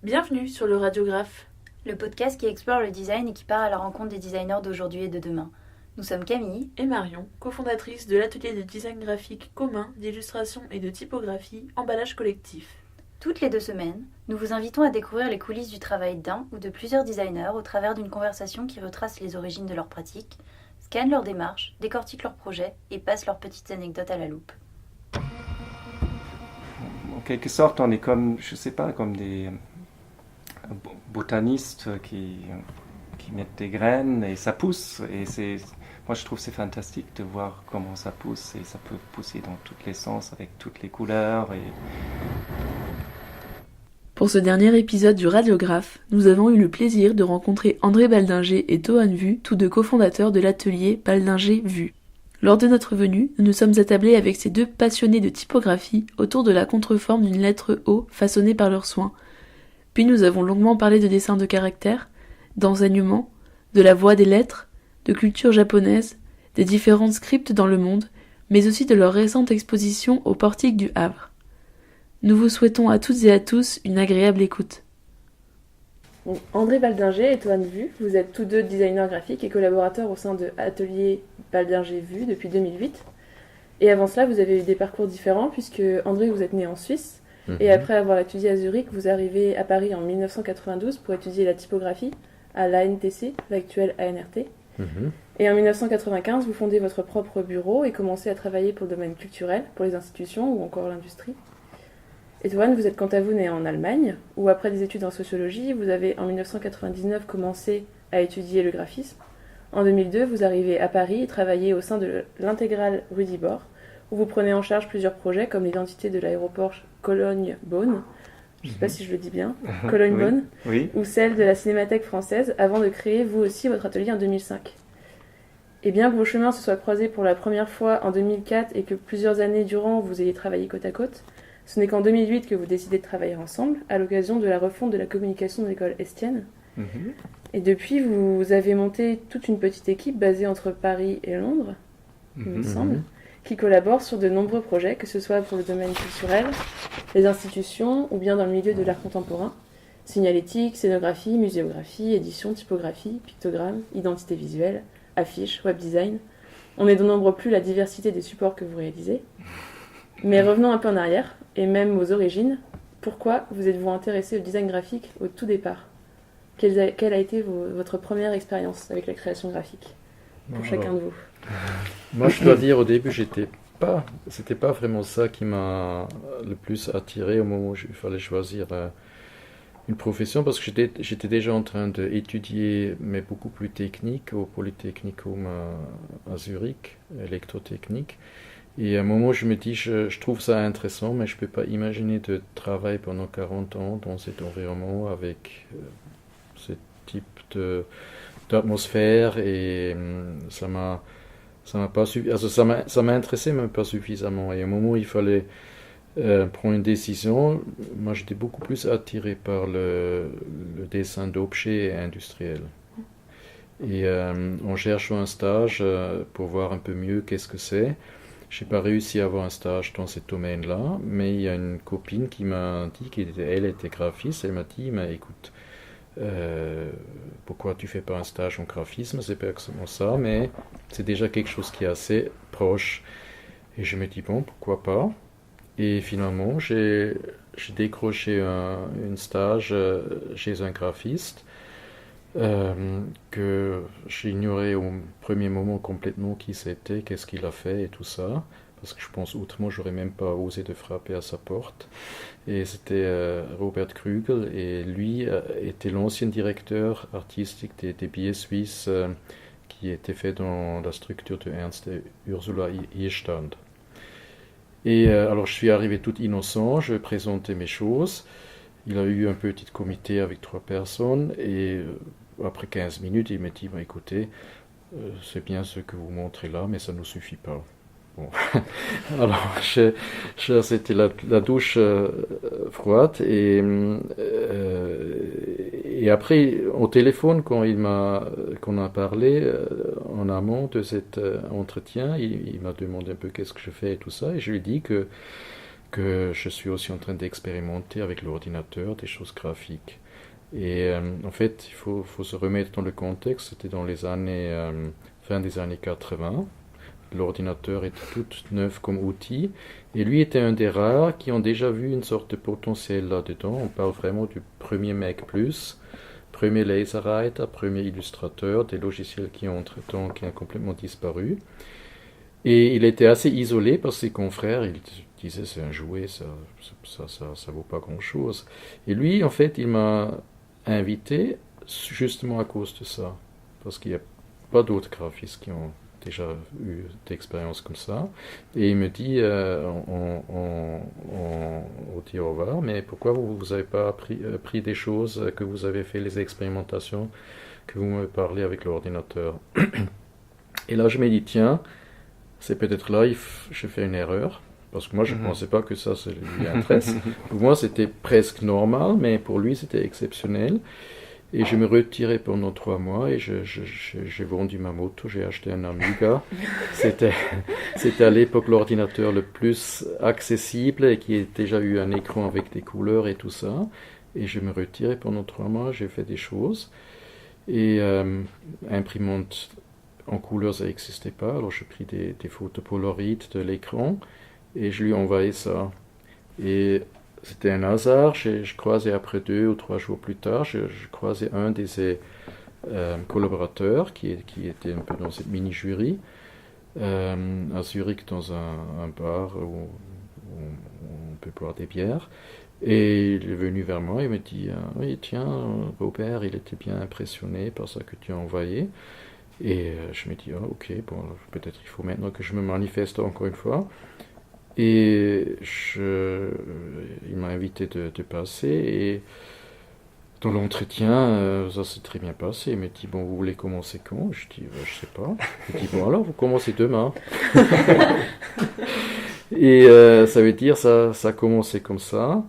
Bienvenue sur le Radiographe, le podcast qui explore le design et qui part à la rencontre des designers d'aujourd'hui et de demain. Nous sommes Camille et Marion, cofondatrices de l'atelier de design graphique commun, d'illustration et de typographie Emballage Collectif. Toutes les 2 semaines, nous vous invitons à découvrir les coulisses du travail d'un ou de plusieurs designers au travers d'une conversation qui retrace les origines de leurs pratiques, scanne leur démarche, décortique leurs projets et passe leurs petites anecdotes à la loupe. En quelque sorte, on est comme, je sais pas, comme des botanistes qui mettent des graines et ça pousse. Et moi, je trouve que c'est fantastique de voir comment ça pousse et ça peut pousser dans tous les sens avec toutes les couleurs. Pour ce dernier épisode du Radiographe, nous avons eu le plaisir de rencontrer André Baldinger et Tohan Vu, tous deux cofondateurs de l'atelier Baldinger Vu. Lors de notre venue, nous nous sommes attablés avec ces deux passionnés de typographie autour de la contreforme d'une lettre O façonnée par leurs soins. Puis nous avons longuement parlé de dessin de caractère, d'enseignement, de la voix des lettres, de culture japonaise, des différents scripts dans le monde, mais aussi de leur récente exposition au Portique du Havre. Nous vous souhaitons à toutes et à tous une agréable écoute. Donc, André Baldinger et Tohan Vu, vous êtes tous deux designers graphiques et collaborateurs au sein de Atelier Baldinger Vu depuis 2008. Et avant cela, vous avez eu des parcours différents puisque André, vous êtes né en Suisse. Et après avoir étudié à Zurich, vous arrivez à Paris en 1992 pour étudier la typographie à l'ANTC, l'actuelle ANRT. Et en 1995, vous fondez votre propre bureau et commencez à travailler pour le domaine culturel, pour les institutions ou encore l'industrie. Et Tohan, vous êtes quant à vous né en Allemagne, où après des études en sociologie, vous avez en 1999 commencé à étudier le graphisme. En 2002, vous arrivez à Paris et travaillez au sein de l'Intégrale Rue d'Ibord, où vous prenez en charge plusieurs projets comme l'identité de l'aéroport Cologne-Bonn, je ne sais pas si je le dis bien, Cologne-Bonn, oui. Ou celle de la Cinémathèque française, avant de créer vous aussi votre atelier en 2005. Et bien que vos chemins se soient croisés pour la première fois en 2004 et que plusieurs années durant vous ayez travaillé côte à côte, ce n'est qu'en 2008 que vous décidez de travailler ensemble, à l'occasion de la refonte de la communication de l'école Estienne. Et depuis, vous avez monté toute une petite équipe basée entre Paris et Londres, il me semble, qui collabore sur de nombreux projets, que ce soit pour le domaine culturel, les institutions ou bien dans le milieu de l'art contemporain. Signalétique, scénographie, muséographie, édition, typographie, pictogramme, identité visuelle, affiches, web design. On ne dénombre plus la diversité des supports que vous réalisez. Mais revenons un peu en arrière, et même aux origines. Pourquoi vous êtes-vous intéressé au design graphique au tout départ ? Quelle a été votre première expérience avec la création graphique pour chacun de vous ? Moi, je dois dire, au début, c'était pas vraiment ça qui m'a le plus attiré au moment où il fallait choisir une profession, parce que j'étais déjà en train d'étudier, mais beaucoup plus technique, au Polytechnicum à Zurich, électrotechnique. Et à un moment, je me dis, je trouve ça intéressant, mais je ne peux pas imaginer de travailler pendant 40 ans dans cet environnement avec ce type d'atmosphère, et ça m'a pas suffi. Also ça m'a intéressé, mais pas suffisamment. Et au moment où il fallait prendre une décision, moi j'étais beaucoup plus attiré par le dessin d'objets industriels. Et en cherchant un stage pour voir un peu mieux qu'est-ce que c'est, je n'ai pas réussi à avoir un stage dans ce domaine-là, mais il y a une copine qui m'a dit qu'elle était graphiste. Elle m'a dit, mais écoute, pourquoi tu fais pas un stage en graphisme? C'est pas exactement ça, mais c'est déjà quelque chose qui est assez proche. Et je me dis, bon, pourquoi pas? Et finalement, j'ai décroché un stage chez un graphiste que j'ignorais au premier moment complètement qui c'était, qu'est-ce qu'il a fait et tout ça, parce que je pense autrement j'aurais même pas osé de frapper à sa porte. Et c'était Robert Krügel, et lui était l'ancien directeur artistique des billets suisses qui était fait dans la structure de Ernst et Ursula Ehestand. Et alors je suis arrivé tout innocent, je présentais mes choses. Il a eu un petit comité avec 3 personnes, et après 15 minutes, il m'a dit, bah, écoutez, c'est bien ce que vous montrez là, mais ça ne nous suffit pas. Bon. Alors, c'était la douche froide, et après, au téléphone, quand qu'on a parlé en amont de cet entretien, il m'a demandé un peu qu'est-ce que je fais et tout ça, et je lui ai dit que que je suis aussi en train d'expérimenter avec l'ordinateur des choses graphiques. Et en fait, il faut se remettre dans le contexte, c'était dans les années, fin des années 80. L'ordinateur était tout neuf comme outil, et lui était un des rares qui ont déjà vu une sorte de potentiel là-dedans. On parle vraiment du premier Mac+, premier LaserWriter, premier Illustrator, des logiciels qui ont entre-temps qui ont complètement disparu. Et il était assez isolé par ses confrères, il disait c'est un jouet, ça vaut pas grand-chose. Et lui, en fait, il m'a invité justement à cause de ça, parce qu'il n'y a pas d'autres graphistes qui ont déjà eu d'expériences comme ça. Et il me dit, on dit au revoir, mais pourquoi vous n'avez pas pris des choses que vous avez fait, les expérimentations que vous me parlez avec l'ordinateur. Et là, je me dis, tiens, c'est peut-être là j'ai fait une erreur, parce que moi, je ne pensais pas que ça lui intéresse. Pour moi, c'était presque normal, mais pour lui, c'était exceptionnel. Et je me retirais pendant 3 mois et j'ai vendu ma moto, j'ai acheté un Amiga. C'était à l'époque l'ordinateur le plus accessible et qui a déjà eu un écran avec des couleurs et tout ça. Et je me retirais pendant 3 mois, j'ai fait des choses. Et imprimante en couleur, ça n'existait pas. Alors j'ai pris des photos Polaroid de l'écran et je lui ai envoyé ça. Et c'était un hasard, je croisais après 2 ou 3 jours plus tard, je croisais un de ses collaborateurs qui était un peu dans cette mini-jury à Zurich dans un bar où on peut boire des bières. Et il est venu vers moi et me dit oui, tiens, Robert, il était bien impressionné par ça que tu as envoyé. Et je me dis ok, bon, peut-être il faut maintenant que je me manifeste encore une fois. Et il m'a invité de passer et dans l'entretien, ça s'est très bien passé. Il m'a dit, bon, vous voulez commencer quand? Je dis, je sais pas. Il m'a dit, bon, alors vous commencez demain. Et ça veut dire, ça a commencé comme ça.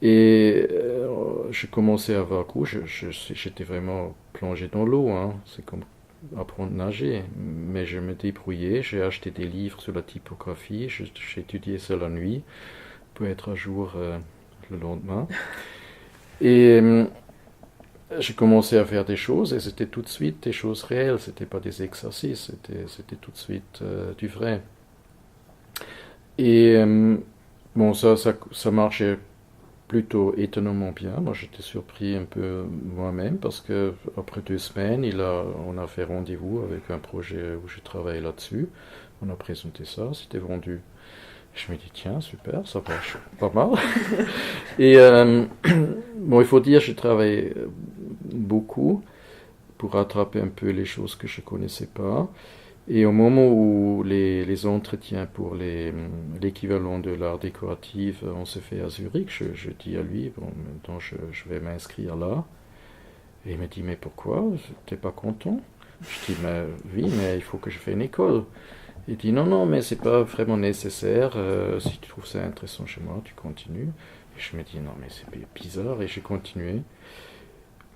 Et je commençais à avoir goût, j'étais vraiment plongé dans l'eau, hein. C'est comme apprendre à nager, mais je me débrouillais, j'ai acheté des livres sur la typographie, j'ai étudié ça la nuit pour être à jour le lendemain. Et j'ai commencé à faire des choses et c'était tout de suite des choses réelles, c'était pas des exercices, c'était tout de suite du vrai. Et bon, ça marchait plutôt étonnamment bien. Moi, j'étais surpris un peu moi-même parce que après 2 semaines, on a fait rendez-vous avec un projet où je travaillais là-dessus. On a présenté ça, c'était vendu. Je me dis, tiens, super, ça marche pas mal. Et bon, il faut dire, j'ai travaillé beaucoup pour rattraper un peu les choses que je connaissais pas. Et au moment où les entretiens pour l'équivalent de l'art décoratif, on se fait à Zurich, je dis à lui, bon, maintenant je vais m'inscrire là. Et il me dit, mais pourquoi? T'es pas content? Je dis, mais oui, mais il faut que je fasse une école. Il dit, non, mais c'est pas vraiment nécessaire. Si tu trouves ça intéressant chez moi, tu continues. Et je me dis, non, mais c'est bizarre, et j'ai continué.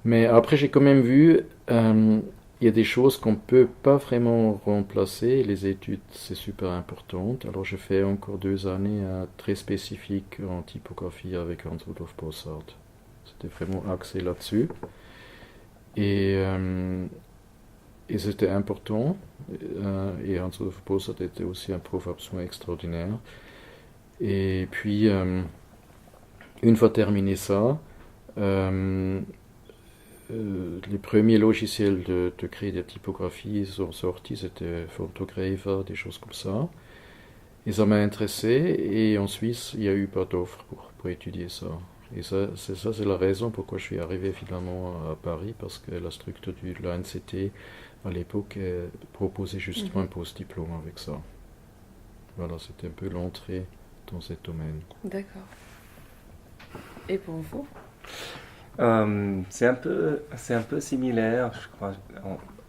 Mais après, j'ai quand même vu... il y a des choses qu'on ne peut pas vraiment remplacer. Les études, c'est super important. Alors, je fais encore 2 années très spécifiques en typographie avec Hans-Rudolf Bossart. C'était vraiment axé là-dessus. Et c'était important. Et Hans-Rudolf Bossart était aussi un prof absolument extraordinaire. Et puis, une fois terminé ça, les premiers logiciels de créer des typographies sont sortis, c'était Photografer, des choses comme ça. Et ça m'a intéressé, et en Suisse, il n'y a eu pas d'offre pour étudier ça. Et c'est la raison pourquoi je suis arrivé finalement à Paris, parce que la structure de l'ANCT, à l'époque, proposait justement un post-diplôme avec ça. Voilà, c'était un peu l'entrée dans ce domaine. D'accord. Et pour vous? C'est un peu similaire, je crois.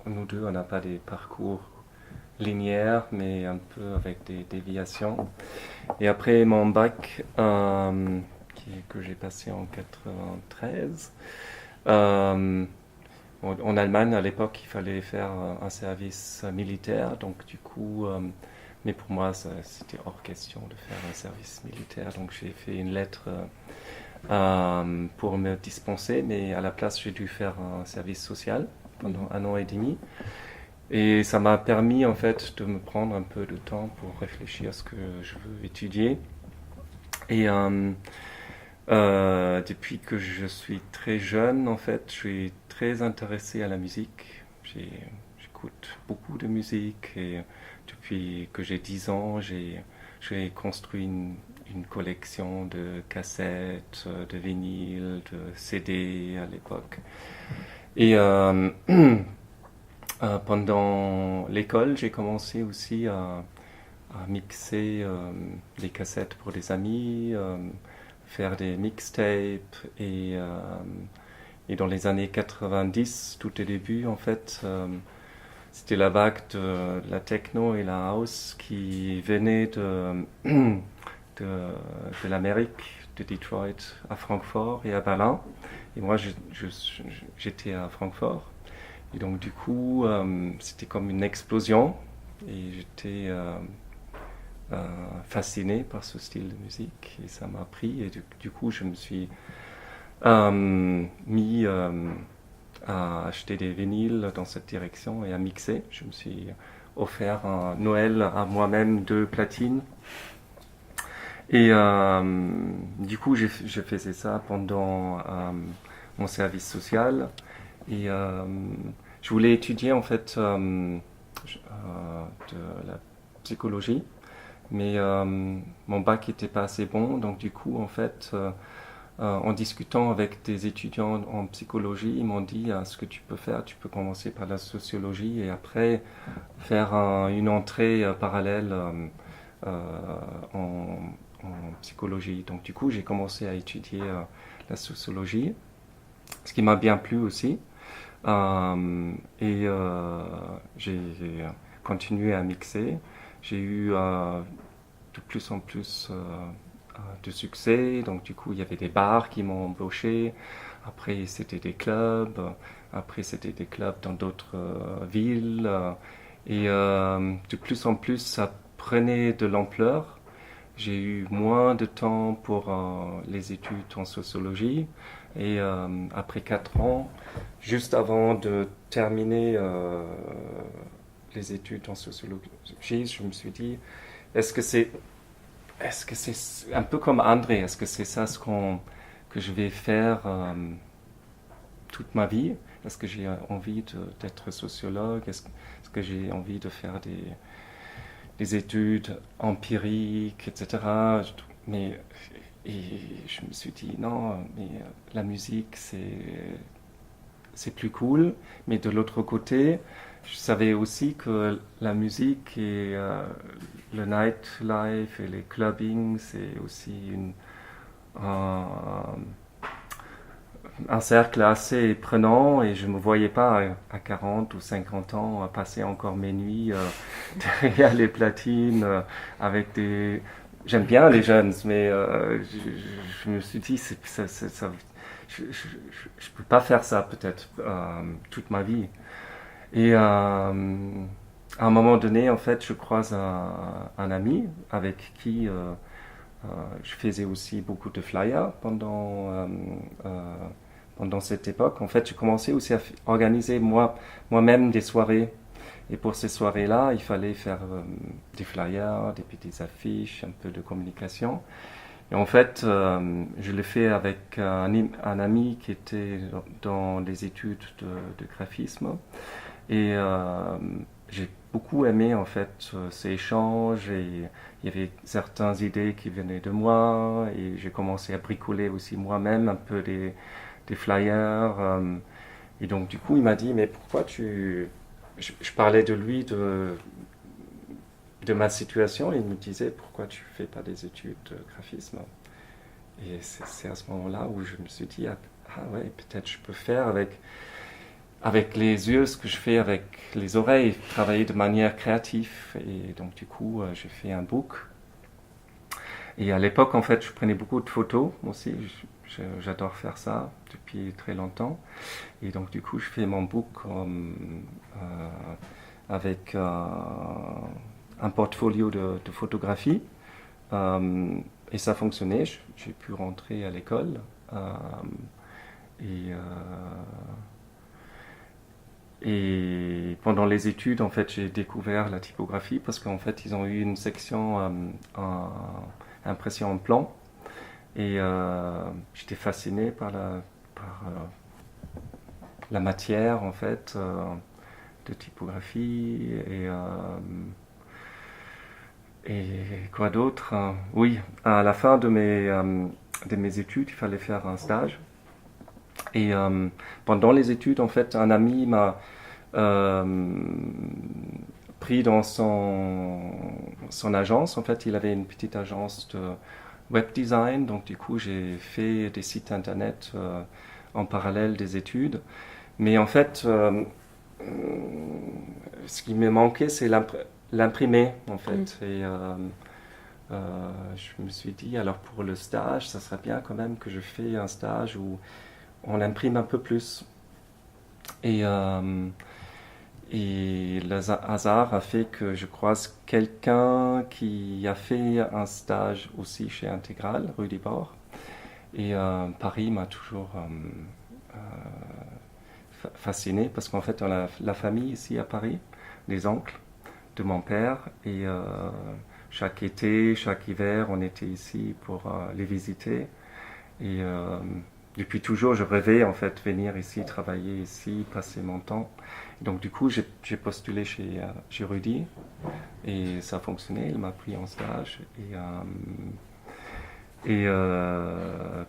Nous deux, on n'a pas des parcours linéaires, mais un peu avec des déviations. Et après mon bac, que j'ai passé en 93, en Allemagne, à l'époque, il fallait faire un service militaire. Donc, du coup, Mais pour moi, c'était hors question de faire un service militaire. Donc j'ai fait une lettre pour me dispenser, mais à la place, j'ai dû faire un service social pendant 1 an et demi. Et ça m'a permis en fait de me prendre un peu de temps pour réfléchir à ce que je veux étudier. Et depuis que je suis très jeune, en fait, je suis très intéressé à la musique. J'écoute beaucoup de musique et depuis que j'ai 10 ans, j'ai construit une collection de cassettes, de vinyles, de CD à l'époque. Et pendant l'école, j'ai commencé aussi à mixer les cassettes pour des amis, faire des mixtapes et dans les années 90, tout au début en fait, c'était la vague de la techno et la house qui venait de l'Amérique, de Detroit à Francfort et à Berlin. Et moi j'étais à Francfort. Et donc du coup, c'était comme une explosion et j'étais fasciné par ce style de musique et ça m'a pris et du coup je me suis mis à acheter des vinyles dans cette direction et à mixer. Je me suis offert un Noël à moi-même 2 platines et du coup je faisais ça pendant mon service social et je voulais étudier en fait de la psychologie, mais mon bac n'était pas assez bon, donc du coup en fait en discutant avec des étudiants en psychologie, ils m'ont dit ce que tu peux faire, tu peux commencer par la sociologie et après faire une entrée parallèle en psychologie. Donc du coup j'ai commencé à étudier la sociologie, ce qui m'a bien plu aussi. Et j'ai continué à mixer. J'ai eu de plus en plus de succès. Donc du coup, il y avait des bars qui m'ont embauché. Après, c'était des clubs. Après, c'était des clubs dans d'autres villes. Et de plus en plus, ça prenait de l'ampleur. J'ai eu moins de temps pour les études en sociologie. Et après 4 ans, juste avant de terminer les études en sociologie, je me suis dit, est-ce que c'est un peu comme André, est-ce que c'est ça que je vais faire toute ma vie? Est-ce que j'ai envie d'être sociologue? Est-ce que j'ai envie de faire des études empiriques, etc. Et je me suis dit, non, mais la musique, c'est plus cool. Mais de l'autre côté, je savais aussi que la musique et le nightlife et les clubbing, c'est aussi un cercle assez prenant. Et je ne me voyais pas à 40 ou 50 ans à passer encore mes nuits derrière les platines avec des... J'aime bien les jeunes, mais je me suis dit, je ne peux pas faire ça peut-être toute ma vie. Et à un moment donné, en fait, je croise un ami avec qui je faisais aussi beaucoup de flyers pendant cette époque. En fait, j'ai commencé aussi à organiser moi-même des soirées. Et pour ces soirées-là, il fallait faire des flyers, des petites affiches, un peu de communication. Et en fait, je l'ai fait avec un ami qui était dans les études de graphisme. Et j'ai beaucoup aimé en fait ces échanges. Et il y avait certaines idées qui venaient de moi. Et j'ai commencé à bricoler aussi moi-même un peu des flyers. Et donc du coup, il m'a dit, mais pourquoi je parlais de lui, de ma situation, et il me disait pourquoi tu fais pas des études de graphisme. Et c'est à ce moment-là où je me suis dit ah ouais, peut-être je peux faire avec les yeux ce que je fais avec les oreilles, travailler de manière créative. Et donc du coup j'ai fait un book. Et à l'époque en fait je prenais beaucoup de photos aussi. J'adore faire ça depuis très longtemps. Et donc du coup je fais mon book avec un portfolio de photographie. Et ça fonctionnait, j'ai pu rentrer à l'école. Et pendant les études, en fait, j'ai découvert la typographie parce qu'en fait, ils ont eu une section impression en plan. Et j'étais fasciné par la matière, en fait, de typographie. Et quoi d'autre? Oui, à la fin de mes études, il fallait faire un stage. Et pendant les études, en fait, un ami m'a pris dans son agence. En fait, il avait une petite agence de web design. Donc, du coup, j'ai fait des sites internet en parallèle des études. Mais en fait, ce qui me manquait, c'est l'imprimer, en fait. Et je me suis dit, alors pour le stage, ça serait bien quand même que je fais un stage où on imprime un peu plus. Et le hasard a fait que je croise quelqu'un qui a fait un stage aussi chez Intégral, rue des Bords. Et Paris m'a toujours fasciné parce qu'en fait, on a la famille ici à Paris, les oncles de mon père. Et chaque été, chaque hiver, on était ici pour les visiter. Et depuis toujours, je rêvais en fait venir ici, travailler ici, passer mon temps. Donc du coup, j'ai postulé chez Rudy et ça a fonctionné. Il m'a pris en stage et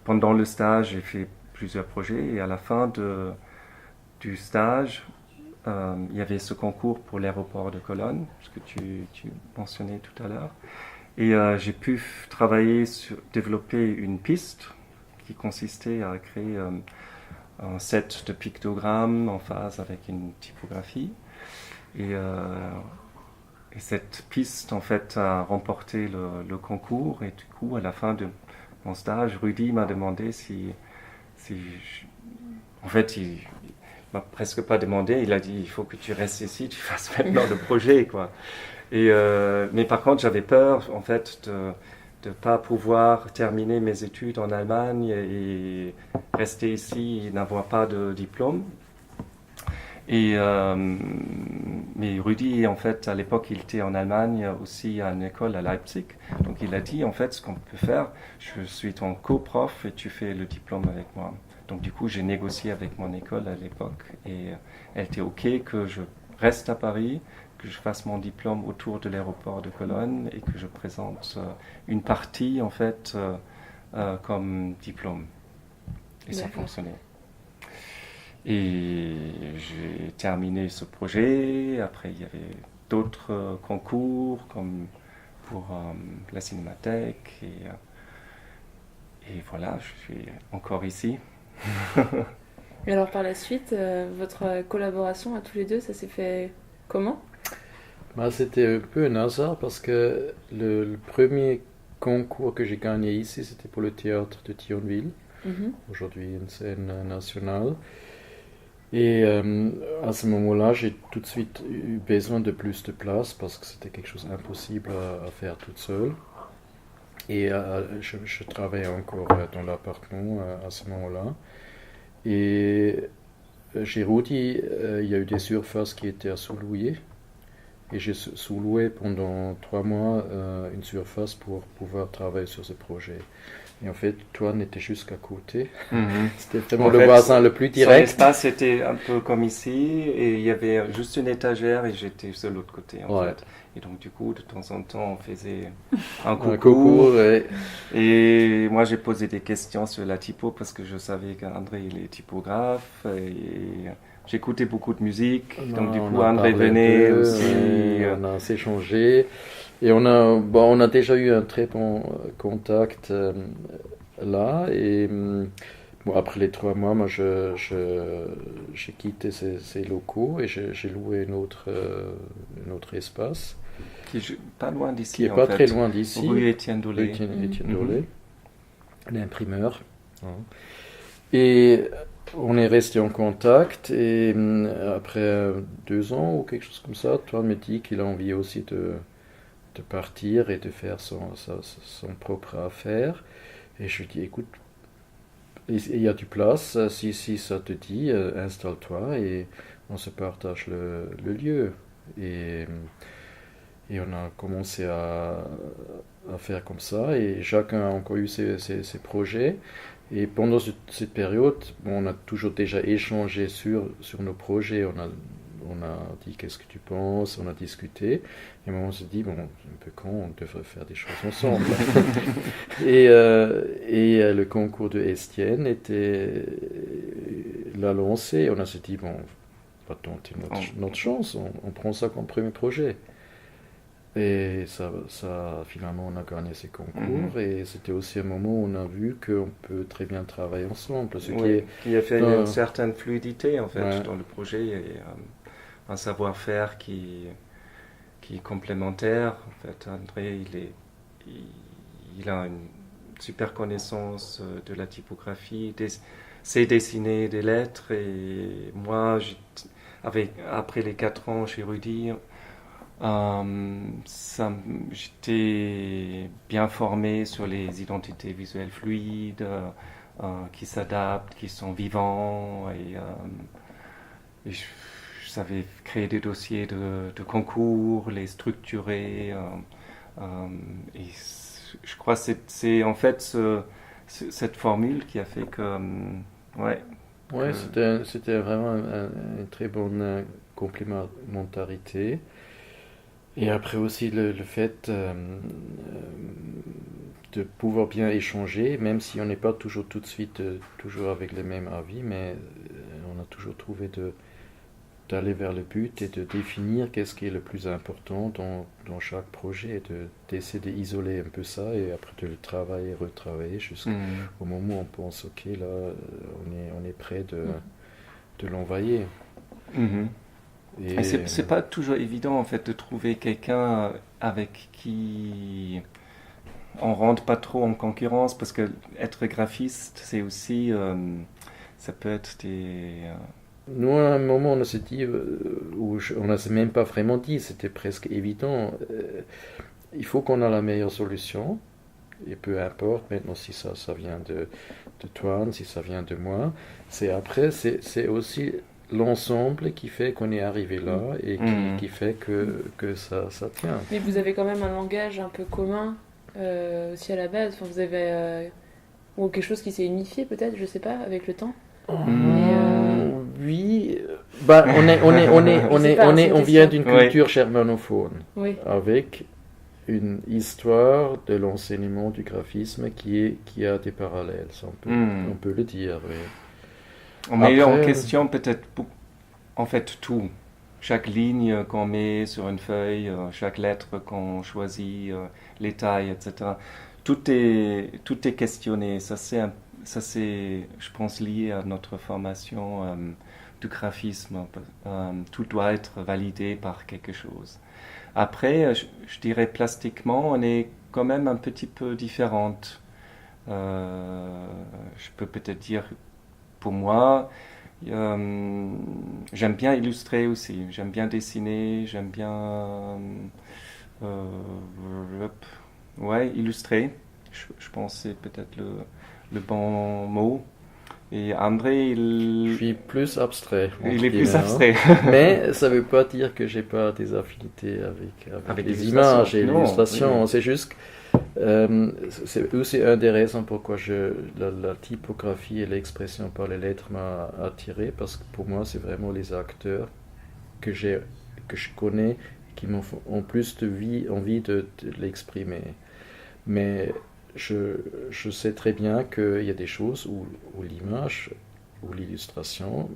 pendant le stage, j'ai fait plusieurs projets et à la fin du stage, il y avait ce concours pour l'aéroport de Cologne, ce que tu mentionnais tout à l'heure. Et j'ai pu travailler développer une piste qui consistait à créer un set de pictogrammes en phase avec une typographie. Et cette piste, en fait, a remporté le concours. Et du coup, à la fin de mon stage, Rudy m'a demandé en fait, il m'a presque pas demandé. Il a dit, il faut que tu restes ici, tu fasses maintenant le projet, quoi. Et, mais par contre, j'avais peur, en fait, de ne pas pouvoir terminer mes études en Allemagne et rester ici et n'avoir pas de diplôme. Et, mais Rudy, en fait, à l'époque, il était en Allemagne aussi à une école à Leipzig. Donc il a dit, en fait, ce qu'on peut faire, je suis ton co-prof et tu fais le diplôme avec moi. Donc du coup, j'ai négocié avec mon école à l'époque et elle était OK que je reste à Paris, que je fasse mon diplôme autour de l'aéroport de Cologne et que je présente une partie, en fait, comme diplôme. Et ça fonctionnait. Et j'ai terminé ce projet. Après, il y avait d'autres concours, comme pour la Cinémathèque. Et voilà, je suis encore ici. Et alors, par la suite, votre collaboration à tous les deux, ça s'est fait comment ? Bah, c'était un peu un hasard parce que le premier concours que j'ai gagné ici, c'était pour le théâtre de Thionville, aujourd'hui une scène nationale. Et à ce moment-là, j'ai tout de suite eu besoin de plus de place parce que c'était quelque chose d'impossible à faire toute seule. Et je travaillais encore dans l'appartement à ce moment-là. Et chez Rudy, il y a eu des surfaces qui étaient à sous-louer. Et j'ai sous-loué pendant 3 mois une surface pour pouvoir travailler sur ce projet. Et en fait, Toine était juste à côté. C'était vraiment le voisin le plus direct. L'espace était un peu comme ici, et il y avait juste une étagère, et j'étais de l'autre côté, en fait. Et donc, du coup, de temps en temps, on faisait un concours. Et moi, j'ai posé des questions sur la typo, parce que je savais qu'André, il est typographe, et j'écoutais beaucoup de musique. Donc, du coup, André venait aussi. On a s'échangé. Et on a déjà eu un très bon contact là. Et bon, après les 3 mois, moi, j'ai quitté ces locaux et j'ai loué un autre espace. Qui est pas loin d'ici. Qui est pas très loin d'ici. Rue Étienne Dolé. Étienne Dolé, l'imprimeur. Et on est resté en contact. Et après 2 ans ou quelque chose comme ça, toi me dit qu'il a envie aussi de partir et de faire son propre affaire. Et je lui dis, écoute, il y a du place, si ça te dit, installe-toi et on se partage le lieu. Et on a commencé à faire comme ça, et chacun a encore eu ses projets. Et pendant cette période, on a toujours déjà échangé sur nos projets. On a dit qu'est-ce que tu penses, on a discuté, et on s'est dit, bon, un peu con, on devrait faire des choses ensemble. et le concours de Estienne l'a lancé, on a s'est dit, bon, on va tenter notre chance, on prend ça comme premier projet. Et ça, finalement, on a gagné ces concours, et c'était aussi un moment où on a vu qu'on peut très bien travailler ensemble. Qui a fait une certaine fluidité, en fait, dans le projet, et un savoir-faire qui est complémentaire. En fait, André, il a une super connaissance de la typographie, sait dessiner des lettres, et moi, après les 4 ans chez Rudy, j'étais bien formé sur les identités visuelles fluides, qui s'adaptent, qui sont vivants, et je savais créer des dossiers de concours, les structurer, et je crois que c'est en fait cette formule qui a fait que c'était vraiment une très bonne complémentarité. Et après aussi le fait de pouvoir bien échanger, même si on n'est pas toujours tout de suite toujours avec les mêmes avis, mais on a toujours trouvé d'aller vers le but et de définir qu'est-ce qui est le plus important dans chaque projet, et d'essayer d'isoler un peu ça, et après de le travailler, retravailler jusqu'au moment où on pense, ok, là on est prêt de l'envoyer. Et c'est pas toujours évident, en fait, de trouver quelqu'un avec qui on rentre pas trop en concurrence, parce que être graphiste, c'est aussi ça peut être des Nous, à un moment, on s'est dit, où on ne s'est même pas vraiment dit, c'était presque évident, il faut qu'on ait la meilleure solution, et peu importe maintenant si ça vient de toi, si ça vient de moi, c'est aussi l'ensemble qui fait qu'on est arrivé là, et qui fait que ça tient. Mais vous avez quand même un langage un peu commun aussi à la base, enfin, vous avez ou quelque chose qui s'est unifié peut-être, je sais pas, avec le temps. Oui, on vient d'une culture germanophone, avec une histoire de l'enseignement du graphisme qui a des parallèles, ça, on peut le dire. Oui. On met en question peut-être en fait tout. Chaque ligne qu'on met sur une feuille, chaque lettre qu'on choisit, les tailles, etc. Tout est questionné. Ça c'est, je pense, lié à notre formation du graphisme. Tout doit être validé par quelque chose. Après, je dirais plastiquement, on est quand même un petit peu différente. Je peux peut-être dire, pour moi, j'aime bien illustrer aussi, j'aime bien dessiner, j'aime bien illustrer. Je pense que c'est peut-être le bon mot. Et André, je suis plus abstrait. Il est plus abstrait. Mais ça ne veut pas dire que j'ai pas des affinités avec les images et l'illustration. Oui. C'est juste c'est aussi une des raisons pourquoi la typographie et l'expression par les lettres m'a attiré, parce que pour moi c'est vraiment les acteurs que je connais qui m'ont plus envie de l'exprimer. Mais je sais très bien qu'il y a des choses où l'image ou l'illustration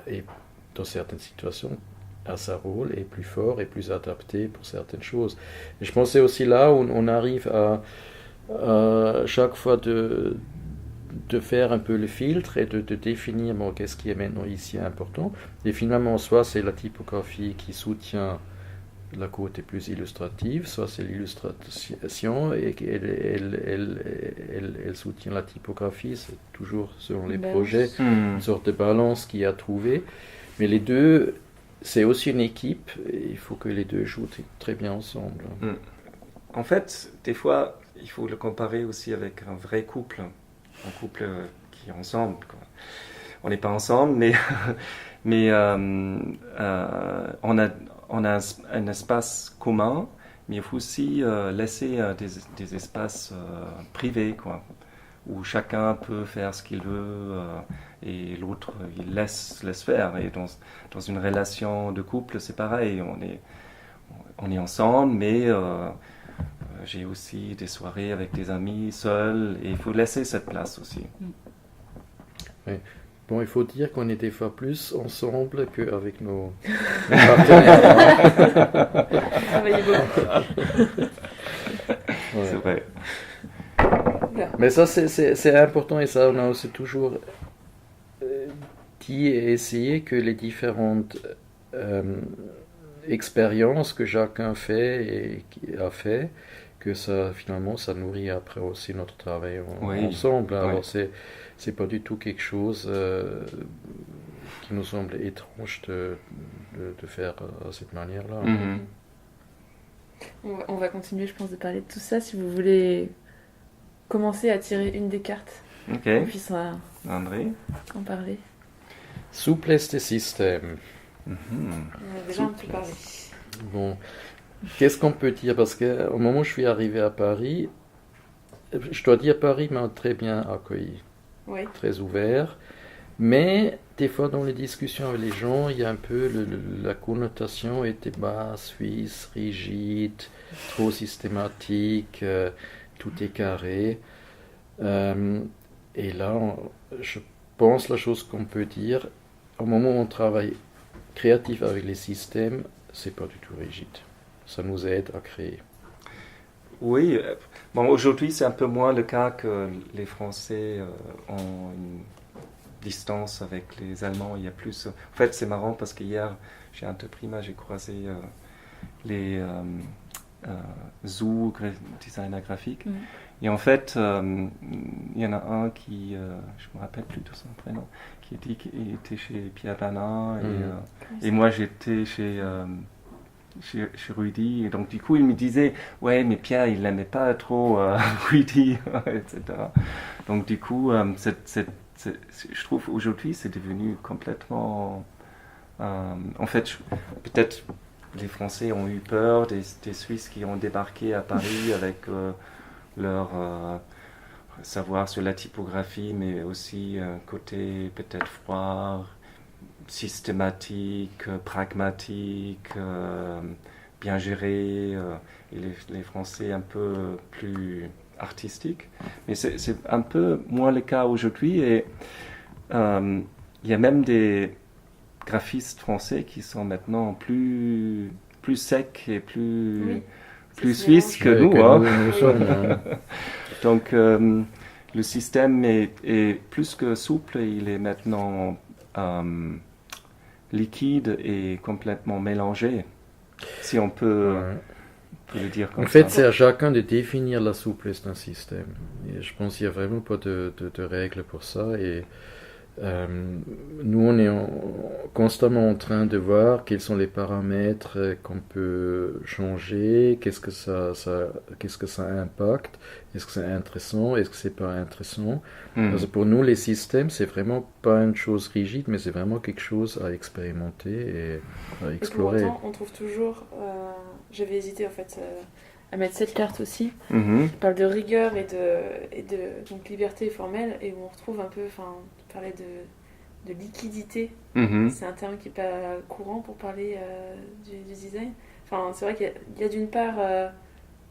est, dans certaines situations, à sa rôle, est plus fort et plus adapté pour certaines choses. Et je pensais aussi là où on arrive à chaque fois de faire un peu le filtre et de définir qu'est-ce qui est maintenant ici important. Et finalement, soit c'est la typographie qui soutient la côté plus illustrative, soit c'est l'illustration et elle soutient la typographie. C'est toujours selon les projets une sorte de balance qu'il y a trouvé. Mais les deux, c'est aussi une équipe, et il faut que les deux jouent très bien ensemble. en fait, des fois, il faut le comparer aussi avec un vrai couple, un couple qui est ensemble, quoi. On n'est pas ensemble, mais on a un espace commun, mais il faut aussi laisser des espaces privés, quoi, où chacun peut faire ce qu'il veut et l'autre il laisse faire. Et dans une relation de couple, c'est pareil, on est ensemble, mais j'ai aussi des soirées avec des amis seuls, et il faut laisser cette place aussi. Oui. Bon, il faut dire qu'on est des fois plus ensemble qu'avec nos partenaires. Travaillez beaucoup. Ouais. C'est vrai. Mais ça, c'est important, et ça, on a aussi toujours dit et essayé que les différentes expériences que chacun fait et qui a fait, que ça, finalement, ça nourrit après aussi notre travail ensemble. Alors, c'est pas du tout quelque chose qui nous semble étrange de faire à cette manière-là. On va continuer, je pense, de parler de tout ça. Si vous voulez commencer à tirer une des cartes, on puisse André, en parler. Souplesse des systèmes. On a déjà un peu parlé. Bon, qu'est-ce qu'on peut dire? Parce qu'au moment où je suis arrivé à Paris, je dois dire Paris m'a très bien accueilli. Oui. Très ouvert, mais des fois dans les discussions avec les gens, il y a un peu la connotation était suisse, rigide, trop systématique, tout est carré. Et là, je pense la chose qu'on peut dire, au moment où on travaille créatif avec les systèmes, c'est pas du tout rigide. Ça nous aide à créer. Oui, bon, aujourd'hui c'est un peu moins le cas que les Français ont une distance avec les Allemands. Il y a plus. En fait, c'est marrant parce qu'hier, j'ai entrepris, j'ai croisé les Zoo designers graphiques. Et en fait, il y en a un qui, je me rappelle plus de son prénom, qui dit qu'il était chez Pierre Banin et moi j'étais chez Rudy, et donc du coup il me disait ouais mais Pierre il n'aimait pas trop Rudy etc. Donc du coup je trouve aujourd'hui c'est devenu complètement en fait peut-être les Français ont eu peur des Suisses qui ont débarqué à Paris avec leur savoir sur la typographie, mais aussi un côté peut-être froid, systématique, pragmatique, bien géré, et les Français un peu plus artistiques. Mais c'est un peu moins le cas aujourd'hui, et il y a même des graphistes français qui sont maintenant plus secs et plus suisses que nous. Nous sommes, Donc le système est plus que souple, il est maintenant liquide et complètement mélangé, si on peut, le dire comme ça. En fait, c'est à chacun de définir la souplesse d'un système. Et je pense qu'il n'y a vraiment pas de règles pour ça. Et nous, on est constamment en train de voir quels sont les paramètres qu'on peut changer, qu'est-ce que ça impacte, est-ce que c'est intéressant, est-ce que c'est pas intéressant. Parce que pour nous, les systèmes, c'est vraiment pas une chose rigide, mais c'est vraiment quelque chose à expérimenter et à explorer. Et pour autant, on trouve toujours, j'avais hésité en fait à mettre cette carte aussi, qui parle de rigueur et de donc liberté formelle, et où on retrouve un peu, parler de liquidité. C'est un terme qui n'est pas courant pour parler du design. C'est vrai qu'il y a d'une part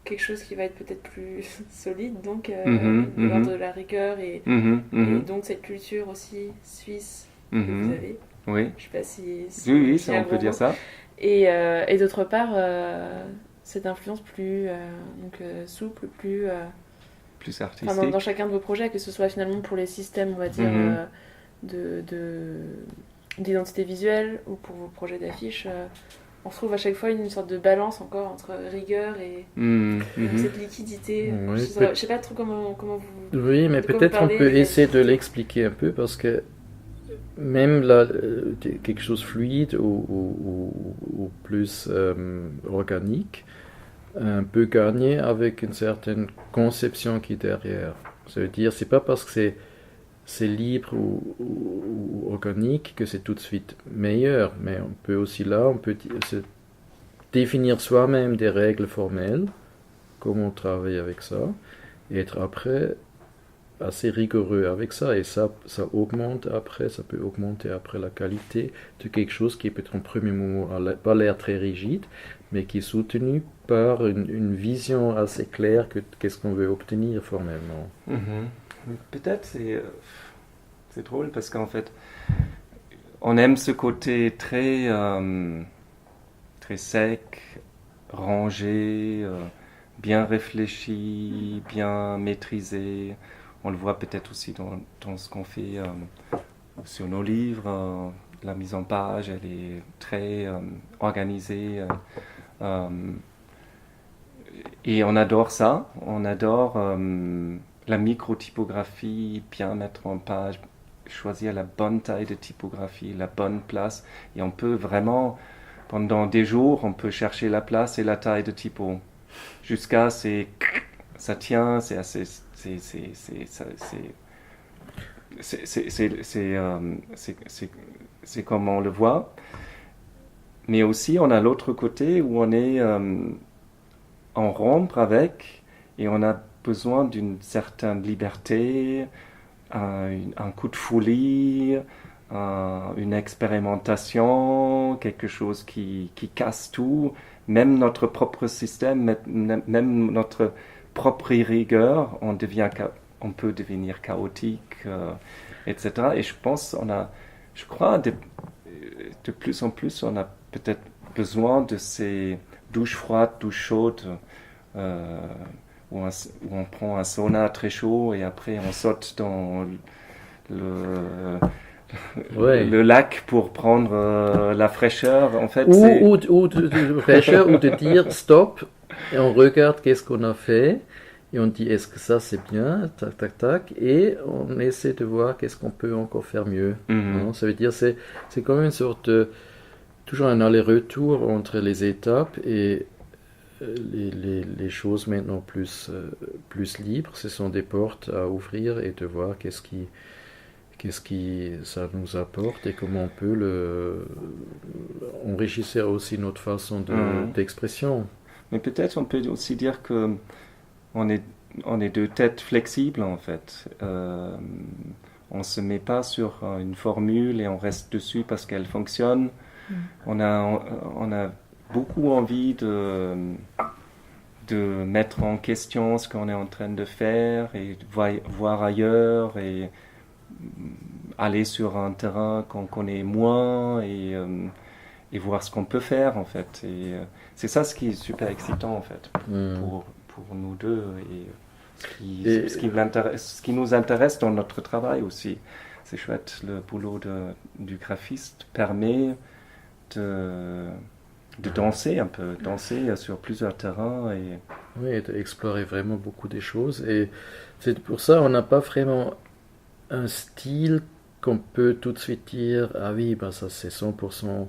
quelque chose qui va être peut-être plus solide, donc de l'ordre de la rigueur et donc cette culture aussi suisse que vous avez. Oui. Je sais pas si oui, ça, on peut dire ça. Et d'autre part, cette influence plus souple, plus artistique. dans chacun de vos projets, que ce soit finalement pour les systèmes, on va dire, d'identité visuelle ou pour vos projets d'affiches, on trouve à chaque fois une sorte de balance encore entre rigueur et cette liquidité. Oui, je sais pas trop comment vous... Oui, mais peut-être on peut essayer de l'expliquer un peu, parce que même là, quelque chose fluide ou plus organique, un peu gagner avec une certaine conception qui est derrière. Ça veut dire, c'est pas parce que c'est libre ou organique que c'est tout de suite meilleur, mais on peut aussi là, on peut se définir soi-même des règles formelles, comment on travaille avec ça, et être après assez rigoureux avec ça, et ça augmente après, ça peut augmenter après la qualité de quelque chose qui peut-être en premier moment pas l'air très rigide, mais qui est soutenu par une vision assez claire que qu'est-ce qu'on veut obtenir formellement. Peut-être c'est drôle parce qu'en fait, on aime ce côté très, très sec, rangé, bien réfléchi, bien maîtrisé. On le voit peut-être aussi dans ce qu'on fait sur nos livres. La mise en page, elle est très organisée. Et on adore ça. On adore la microtypographie, bien mettre en page, choisir la bonne taille de typographie, la bonne place. Et on peut vraiment, pendant des jours, on peut chercher la place et la taille de typo. Jusqu'à ça tient, c'est assez... C'est comme on le voit. Mais aussi, on a l'autre côté où on est en rompre avec et on a besoin d'une certaine liberté, un coup de folie, une expérimentation, quelque chose qui casse tout, même notre propre système, même notre propre rigueur, on peut devenir chaotique, etc. Et je pense, je crois, de plus en plus, on a peut-être besoin de ces douches froides, douches chaudes, où on prend un sauna très chaud et après on saute dans le lac pour prendre la fraîcheur. En fait, ou de fraîcheur, ou de dire stop, et on regarde qu'est-ce qu'on a fait, et on dit est-ce que ça c'est bien, tac, tac, tac, et on essaie de voir qu'est-ce qu'on peut encore faire mieux. Hein, ça veut dire c'est comme une sorte de, toujours un aller-retour entre les étapes et les choses maintenant plus libres. Ce sont des portes à ouvrir et de voir qu'est-ce qui ça nous apporte et comment on peut enrichir aussi notre façon d'expression. Mais peut-être on peut aussi dire que on est deux têtes flexibles en fait. On ne se met pas sur une formule et on reste dessus parce qu'elle fonctionne. On a beaucoup envie de mettre en question ce qu'on est en train de faire et voir ailleurs et aller sur un terrain qu'on connaît moins et voir ce qu'on peut faire en fait. Et c'est ça ce qui est super excitant en fait pour nous deux et ce qui nous intéresse dans notre travail aussi. C'est chouette, le boulot du graphiste permet de danser un peu, danser sur plusieurs terrains. Oui, d'explorer vraiment beaucoup des choses. Et c'est pour ça on n'a pas vraiment un style qu'on peut tout de suite dire, ah oui, ben ça c'est 100%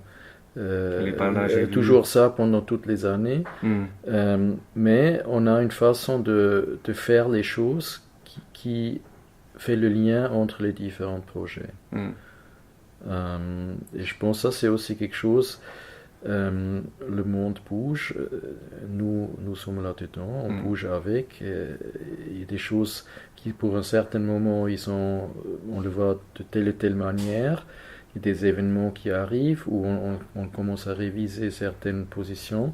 toujours ça pendant toutes les années. Mais on a une façon de faire les choses qui fait le lien entre les différents projets. Et je pense que ça c'est aussi quelque chose, le monde bouge, nous sommes là-dedans, on bouge avec, il y a des choses qui pour un certain moment on le voit de telle et telle manière, il y a des événements qui arrivent où on commence à réviser certaines positions.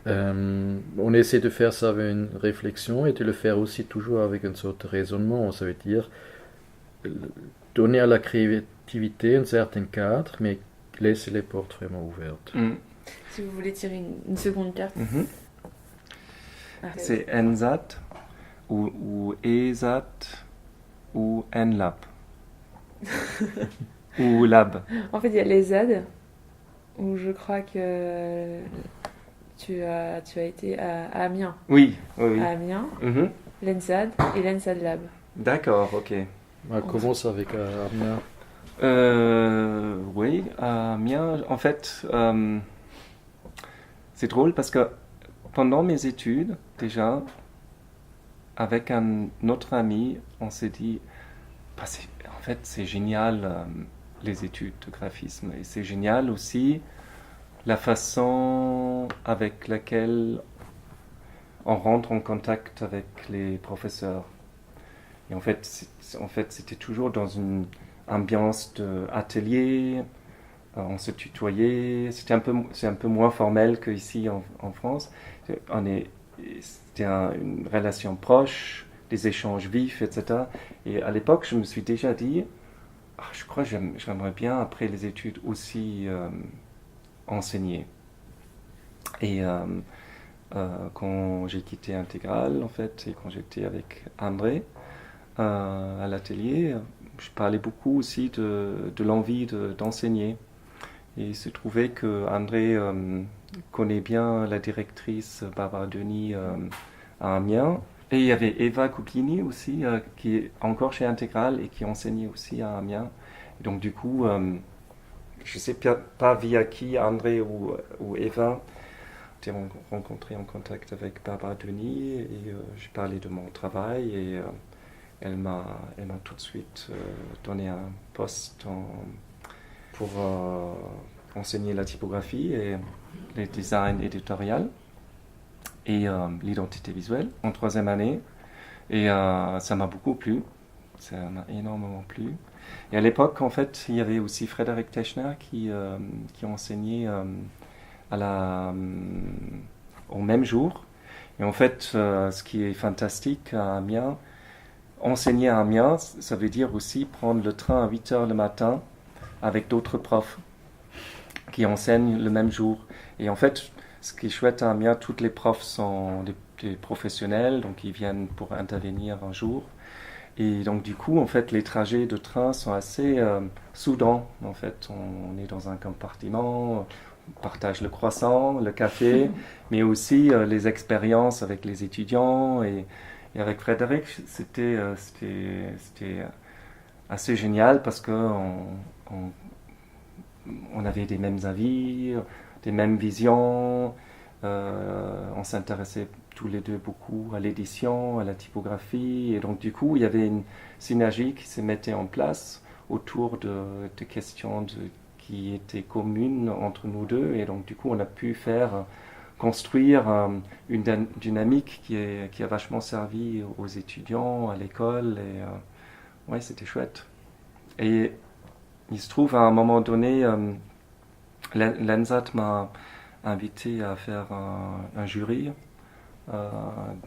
On essaie de faire ça avec une réflexion et de le faire aussi toujours avec une sorte de raisonnement, ça veut dire donner à la créativité un certain cadre, mais laisser les portes vraiment ouvertes. Si vous voulez tirer une seconde carte. C'est NZAT ou EZAT ou NLAB ou LAB. En fait, il y a les ZAD, où je crois que tu as été à Amiens. Oui. À Amiens, l'ENSAD et l'ENSAD Lab. D'accord, ok. On commence avec Amiens. Oui, Amiens, en fait, c'est drôle parce que pendant mes études, déjà, avec un autre ami, on s'est dit, en fait, c'est génial les études de graphisme. Et c'est génial aussi la façon avec laquelle on rentre en contact avec les professeurs. Et en fait, c'était toujours dans une ambiance d'atelier, on se tutoyait, c'est un peu moins formel qu'ici en France. C'était une relation proche, des échanges vifs, etc. Et à l'époque, je me suis déjà dit, je crois que j'aimerais bien, après les études, aussi enseigner. Et quand j'ai quitté Intégrale, en fait, et quand j'étais avec André à l'atelier, je parlais beaucoup aussi de l'envie d'enseigner. Et il se trouvait que André connaît bien la directrice Barbara Denis à Amiens. Et il y avait Eva Cucchini aussi, qui est encore chez Intégrale et qui enseignait aussi à Amiens. Et donc du coup, je ne sais pas via qui, André ou Eva, j'ai rencontré en contact avec Barbara Denis et j'ai parlé de mon travail et elle m'a tout de suite donné un poste pour enseigner la typographie et les designs éditoriaux et l'identité visuelle en 3e année. Et ça m'a beaucoup plu, ça m'a énormément plu. Et à l'époque, en fait, il y avait aussi Frédéric Techner qui enseignait au même jour. Et en fait, ce qui est fantastique à Amiens, enseigner à Amiens, ça veut dire aussi prendre le train à 8h le matin avec d'autres profs qui enseignent le même jour. Et en fait, ce qui est chouette à Amiens, tous les profs sont des professionnels, donc ils viennent pour intervenir un jour. Et donc du coup, en fait, les trajets de train sont assez soudants. En fait, on est dans un compartiment, on partage le croissant, le café, mais aussi les expériences avec les étudiants. Et avec Frédéric, c'était assez génial parce qu'on avait des mêmes avis, des mêmes visions. On s'intéressait tous les deux beaucoup à l'édition, à la typographie. Et donc du coup, il y avait une synergie qui se mettait en place autour de questions qui étaient communes entre nous deux. Et donc du coup, on a pu construire une dynamique qui a vachement servi aux étudiants, à l'école. Et ouais, c'était chouette. Et il se trouve, à un moment donné, l'ANZAT m'a invité à faire un jury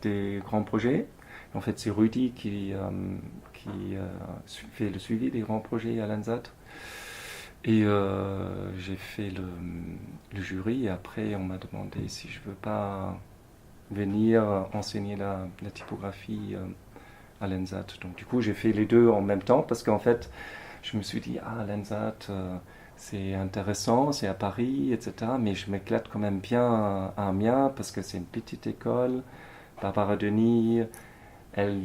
des grands projets. En fait, c'est Rudy qui fait le suivi des grands projets à l'ANZAT. Et j'ai fait le jury et après on m'a demandé si je veux pas venir enseigner la typographie à l'ANZAT. Donc du coup j'ai fait les deux en même temps parce qu'en fait je me suis dit l'ANZAT c'est intéressant, c'est à Paris, etc. Mais je m'éclate quand même bien à Amiens parce que c'est une petite école. Barbara Denis, elle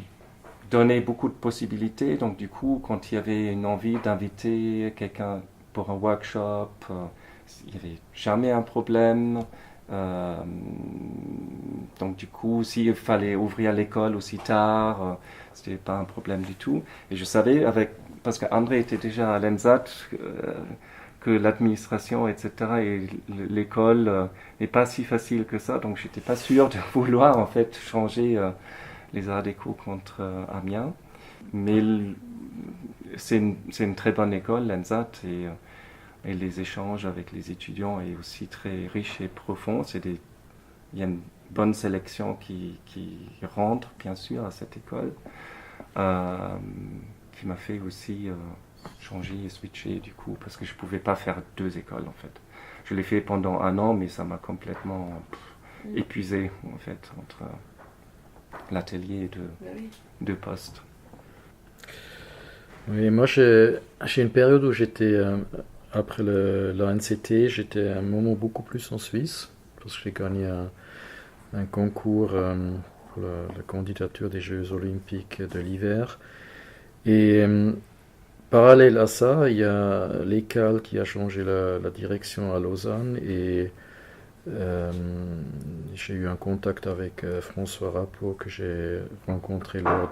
donnait beaucoup de possibilités. Donc du coup quand il y avait une envie d'inviter quelqu'un pour un workshop, il n'y avait jamais un problème. Donc du coup, s'il fallait ouvrir l'école aussi tard, c'était pas un problème du tout. Et je savais, parce qu'André était déjà à l'ENSAT, que l'administration, etc., et l'école n'est pas si facile que ça. Donc j'étais pas sûr de vouloir en fait changer les arts déco contre Amiens. Mais c'est une très bonne école, l'ENSAT, et les échanges avec les étudiants est aussi très riche et profond. Il y a une bonne sélection qui rentre, bien sûr, à cette école, qui m'a fait aussi changer et switcher, du coup, parce que je ne pouvais pas faire 2 écoles, en fait. Je l'ai fait pendant 1 an, mais ça m'a complètement épuisé, en fait, entre l'atelier et 2 postes. Oui, moi j'ai une période où j'étais, après l'ANCT, j'étais un moment beaucoup plus en Suisse, parce que j'ai gagné un concours pour la candidature des Jeux Olympiques de l'hiver. Et parallèle à ça, il y a l'ECAL qui a changé la direction à Lausanne et j'ai eu un contact avec François Rappot que j'ai rencontré lors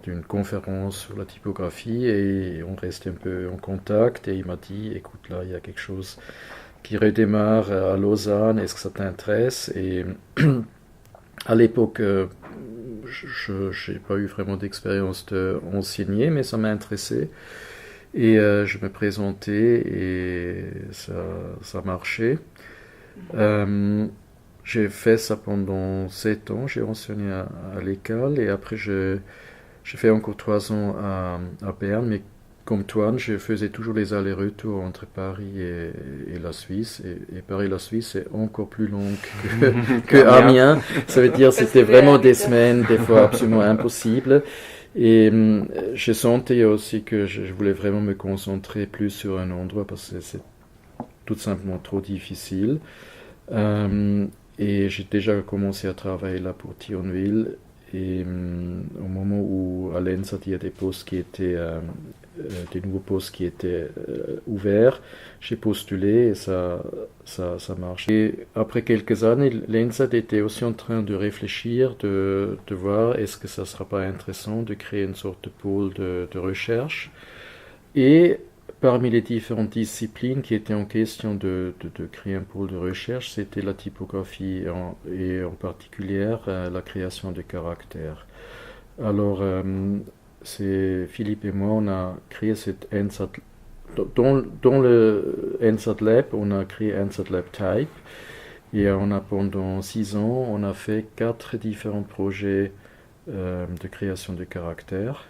d'une conférence sur la typographie et on reste un peu en contact et il m'a dit écoute là il y a quelque chose qui redémarre à Lausanne, est-ce que ça t'intéresse? Et à l'époque je n'ai pas eu vraiment d'expérience d'enseigner mais ça m'a intéressé et je me présentais et ça marchait. J'ai fait ça pendant 7 ans, j'ai enseigné à l'école et après j'ai fait encore 3 ans à Berne, mais comme toi, je faisais toujours les allers-retours entre Paris et la Suisse. Et Paris et la Suisse, c'est encore plus long que Amiens. Ça veut dire que c'était vraiment des semaines, des fois absolument impossibles. Et je sentais aussi que je voulais vraiment me concentrer plus sur un endroit parce que c'est tout simplement trop difficile. Et j'ai déjà commencé à travailler là pour Thionville. Et au moment où à l'ENSAT il y a des postes qui étaient des nouveaux postes qui étaient ouverts, j'ai postulé et ça marche. Et après quelques années, l'ENSAT était aussi en train de réfléchir, de voir est-ce que ça ne sera pas intéressant de créer une sorte de pôle de recherche. Et parmi les différentes disciplines qui étaient en question de créer un pôle de recherche, c'était la typographie et en particulier la création de caractères. Alors, c'est Philippe et moi, on a créé cette ENSAT. Dans le ENSAT Lab, on a créé ENSAT Lab Type. Et pendant 6 ans, on a fait 4 différents projets de création de caractères,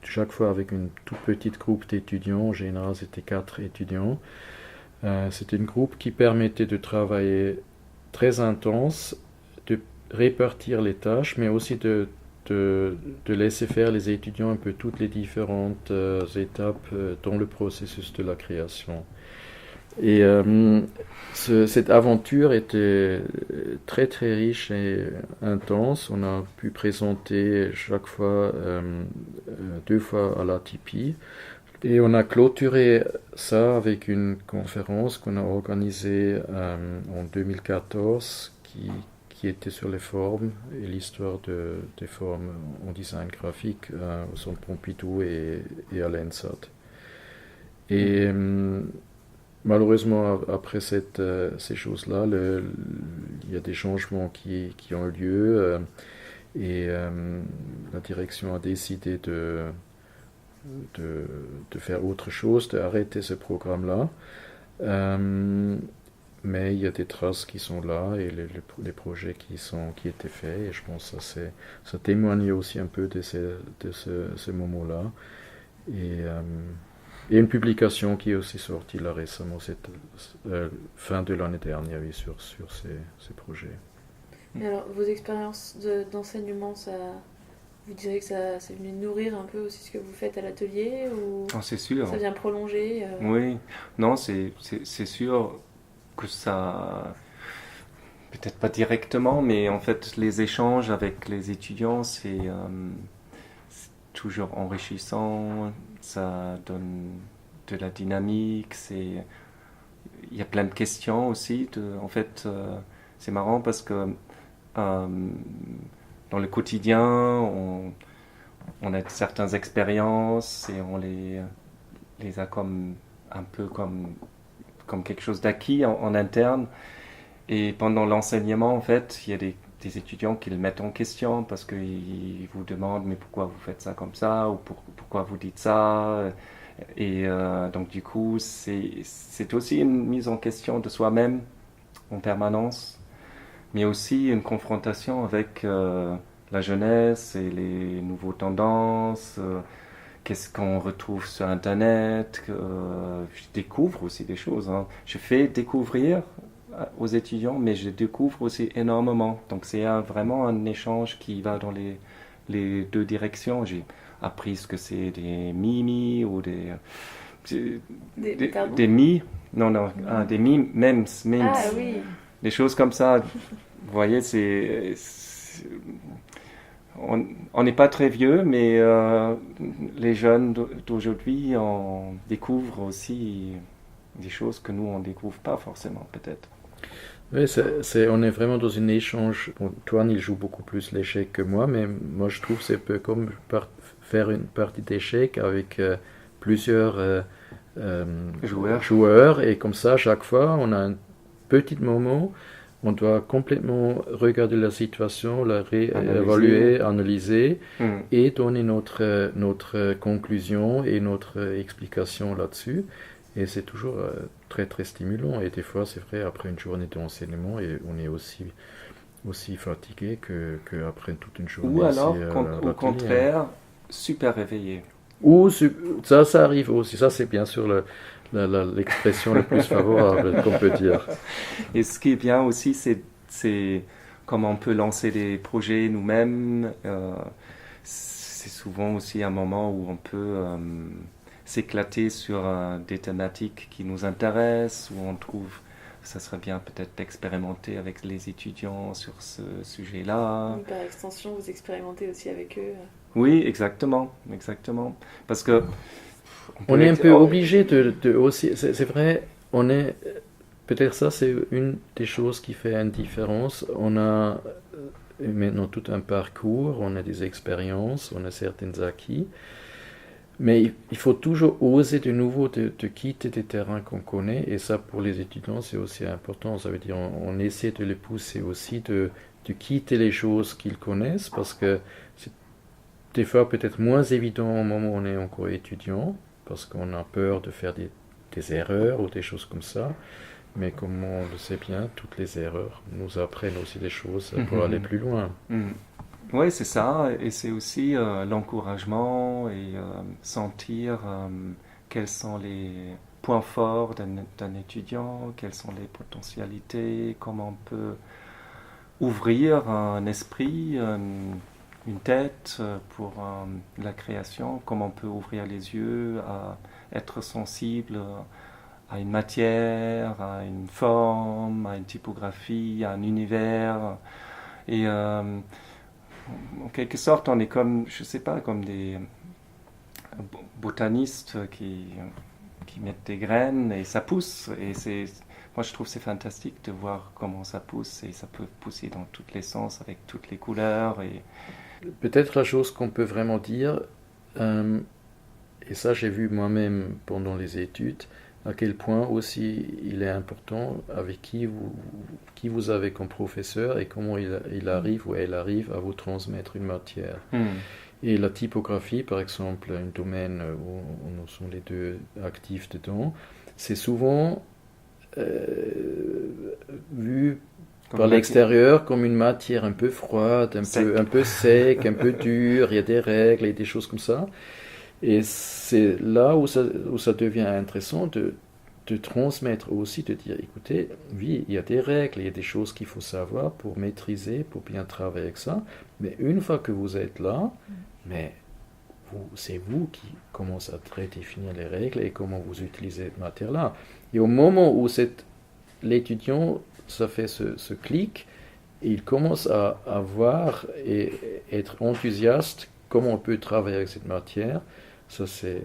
chaque fois avec une toute petite groupe d'étudiants. En général, c'était 4 étudiants. C'était un groupe qui permettait de travailler très intense, de répartir les tâches, mais aussi de laisser faire les étudiants un peu toutes les différentes étapes dans le processus de la création. Et cette aventure était très très riche et intense. On a pu présenter chaque fois 2 fois à la TIPI. Et on a clôturé ça avec une conférence qu'on a organisée en 2014 qui était sur les formes et l'histoire des formes en design graphique au Centre Pompidou et à l'ENSAT. Et malheureusement, après ces choses-là, il y a des changements qui ont eu lieu et la direction a décidé de faire autre chose, d'arrêter ce programme-là. Mais il y a des traces qui sont là et les projets qui étaient faits et je pense que ça témoigne aussi un peu de ce moment-là. Et une publication qui est aussi sortie là récemment, cette fin de l'année dernière, oui, sur ces projets. Et alors, vos expériences d'enseignement, vous direz que ça c'est venu nourrir un peu aussi ce que vous faites à l'atelier ou c'est sûr. Ça vient prolonger Oui, non, c'est sûr que ça, peut-être pas directement, mais en fait les échanges avec les étudiants, c'est toujours enrichissant, ça donne de la dynamique, il y a plein de questions aussi. En fait, c'est marrant parce que dans le quotidien, on a certaines expériences et on les a un peu comme quelque chose d'acquis en interne. Et pendant l'enseignement, en fait, il y a des étudiants qui le mettent en question parce qu'ils vous demandent mais pourquoi vous faites ça comme ça ou pourquoi vous dites ça. Et donc du coup, c'est aussi une mise en question de soi-même en permanence, mais aussi une confrontation avec la jeunesse et les nouvelles tendances. Qu'est-ce qu'on retrouve sur Internet. Je découvre aussi des choses. Je fais découvrir aux étudiants, mais je découvre aussi énormément. Donc c'est vraiment un échange qui va dans les 2 directions. J'ai appris ce que c'est des mimes ou des mi. Des memes. Ah oui. Des choses comme ça. Vous voyez, on n'est pas très vieux, mais les jeunes d'aujourd'hui découvrent aussi des choses que nous, on ne découvre pas forcément, peut-être. Oui, on est vraiment dans un échange. Bon, Toine, il joue beaucoup plus l'échec que moi, mais moi je trouve que c'est un peu comme faire une partie d'échecs avec plusieurs joueurs, et comme ça, chaque fois, on a un petit moment, on doit complètement regarder la situation, la réévaluer, analyser et donner notre conclusion et notre explication là-dessus. Et c'est toujours très très stimulant. Et des fois, c'est vrai, après une journée d'enseignement, et on est aussi fatigué qu'après toute une journée. Ou alors, au contraire, super réveillé. Ou ça arrive aussi. Ça, c'est bien sûr l'expression la plus favorable qu'on peut dire. Et ce qui est bien aussi, c'est comment on peut lancer des projets nous-mêmes. C'est souvent aussi un moment où on peut s'éclater sur des thématiques qui nous intéressent, où on trouve que ça serait bien peut-être d'expérimenter avec les étudiants sur ce sujet-là. Par extension, vous expérimentez aussi avec eux. Oui, exactement. Parce que on est un peu obligé de aussi. C'est vrai, on est. Peut-être ça, c'est une des choses qui fait une différence. On a maintenant tout un parcours, on a des expériences, on a certains acquis. Mais il faut toujours oser de nouveau de quitter des terrains qu'on connaît. Et ça, pour les étudiants, c'est aussi important. Ça veut dire on essaie de les pousser aussi de quitter les choses qu'ils connaissent, parce que c'est des fois peut-être moins évident au moment où on est encore étudiant, parce qu'on a peur de faire des erreurs ou des choses comme ça. Mais comme on le sait bien, toutes les erreurs nous apprennent aussi des choses pour aller plus loin. Oui, c'est ça. Et c'est aussi l'encouragement et sentir quels sont les points forts d'un étudiant, quelles sont les potentialités, comment on peut ouvrir un esprit, une tête pour la création, comment on peut ouvrir les yeux, à être sensible à une matière, à une forme, à une typographie, à un univers. Et en quelque sorte, on est comme, je sais pas, comme des botanistes qui mettent des graines et ça pousse. Et moi, je trouve que c'est fantastique de voir comment ça pousse, et ça peut pousser dans tous les sens, avec toutes les couleurs. Peut-être la chose qu'on peut vraiment dire, et ça j'ai vu moi-même pendant les études, à quel point aussi il est important avec qui vous avez comme professeur et comment il arrive ou elle arrive à vous transmettre une matière. Et la typographie, par exemple, un domaine où nous sommes les deux actifs dedans, c'est souvent vu par l'extérieur comme une matière un peu froide, un peu sec, un peu dure, il y a des règles et des choses comme ça. Et c'est là où ça devient intéressant de transmettre aussi, de dire, écoutez, oui, il y a des règles, il y a des choses qu'il faut savoir pour maîtriser, pour bien travailler avec ça, mais une fois que vous êtes là, mais c'est vous qui commencez à redéfinir les règles et comment vous utilisez cette matière-là. Et au moment où l'étudiant, ça fait ce clic, il commence à voir et être enthousiaste comment on peut travailler avec cette matière. Ça, c'est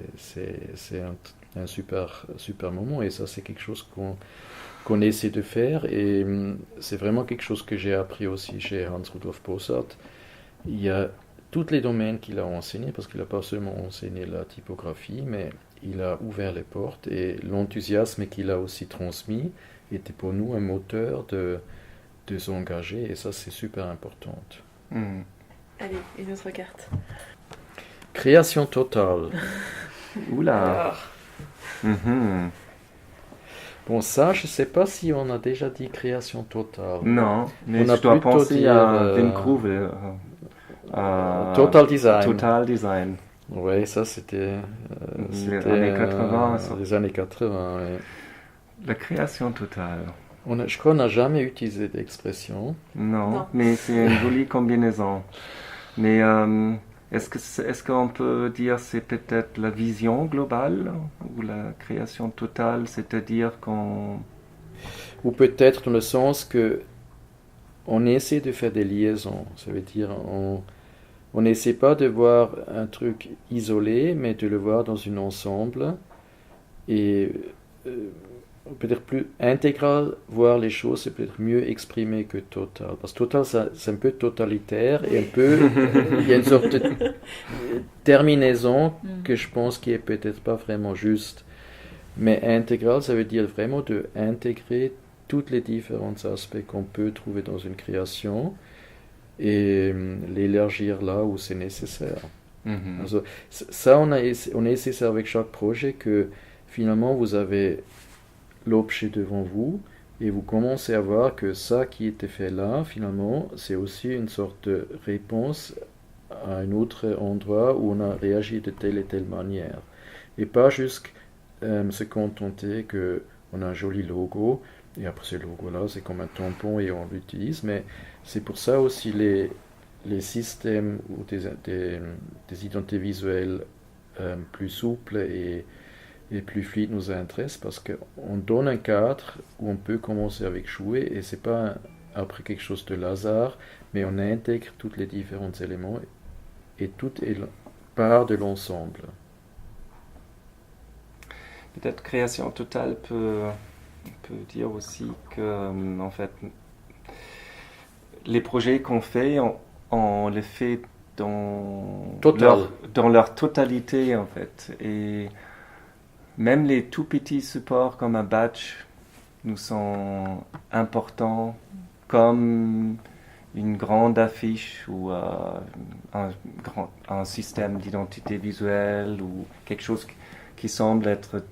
un super moment, et ça, c'est quelque chose qu'on essaie de faire, et c'est vraiment quelque chose que j'ai appris aussi chez Hans Rudolf Bossart. Il y a tous les domaines qu'il a enseigné, parce qu'il n'a pas seulement enseigné la typographie, mais il a ouvert les portes, et l'enthousiasme qu'il a aussi transmis était pour nous un moteur de s'engager, et ça, c'est super important. Allez, une autre carte. Création totale. Oula. Bon, ça, je ne sais pas si on a déjà dit création totale. Non, mais je dois penser à Wim Kruve. Total Design. Total Design. Oui, ça c'était les années 80. Les années 80, oui. La création totale. Je crois qu'on n'a jamais utilisé d'expression. Non, mais c'est une jolie combinaison. Mais est-ce qu'on peut dire c'est peut-être la vision globale ou la création totale, c'est-à-dire qu'on... Ou peut-être dans le sens que on essaie de faire des liaisons. Ça veut dire on n'essaie pas de voir un truc isolé, mais de le voir dans un ensemble. Et peut-être plus intégral, voir les choses, c'est peut-être mieux exprimé que total. Parce que total, c'est un peu totalitaire et un peu, il y a une sorte de terminaison que je pense qui est peut-être pas vraiment juste. Mais intégral, ça veut dire vraiment de intégrer tous les différents aspects qu'on peut trouver dans une création et l'élargir là où c'est nécessaire. Also, ça, on a essayé ça avec chaque projet que finalement vous avez l'objet devant vous et vous commencez à voir que ça qui était fait là, finalement, c'est aussi une sorte de réponse à un autre endroit où on a réagi de telle et telle manière. Et pas juste se contenter qu'on a un joli logo et après ce logo-là, c'est comme un tampon et on l'utilise, mais c'est pour ça aussi les systèmes ou des identités visuelles plus souples et plus fluides nous intéressent parce qu'on donne un cadre où on peut commencer avec jouer et c'est pas après quelque chose de hasard, mais on intègre tous les différents éléments et tout est part de l'ensemble. Peut-être création totale peut dire aussi que en fait les projets qu'on fait, on les fait dans leur totalité en fait. Et même les tout petits supports comme un badge nous sont importants, comme une grande affiche ou un système d'identité visuelle ou quelque chose qui semble être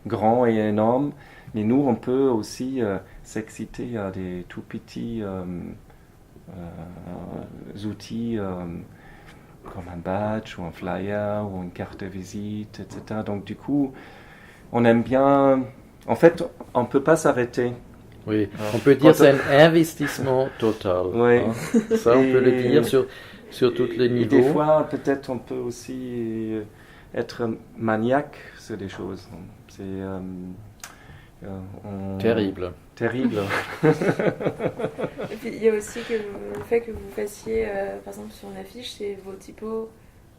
grand et énorme. Mais nous, on peut aussi s'exciter à des tout petits outils comme un badge ou un flyer ou une carte de visite, etc. Donc du coup, on aime bien... En fait, on ne peut pas s'arrêter. Oui, on peut dire que c'est un investissement total. Oui. Hein. Ça, on peut le dire sur tous les niveaux. Et des fois, peut-être, on peut aussi être maniaque sur des choses. C'est... Terrible. Terrible. Et puis il y a aussi le fait que vous fassiez, par exemple sur une affiche, c'est vos typos,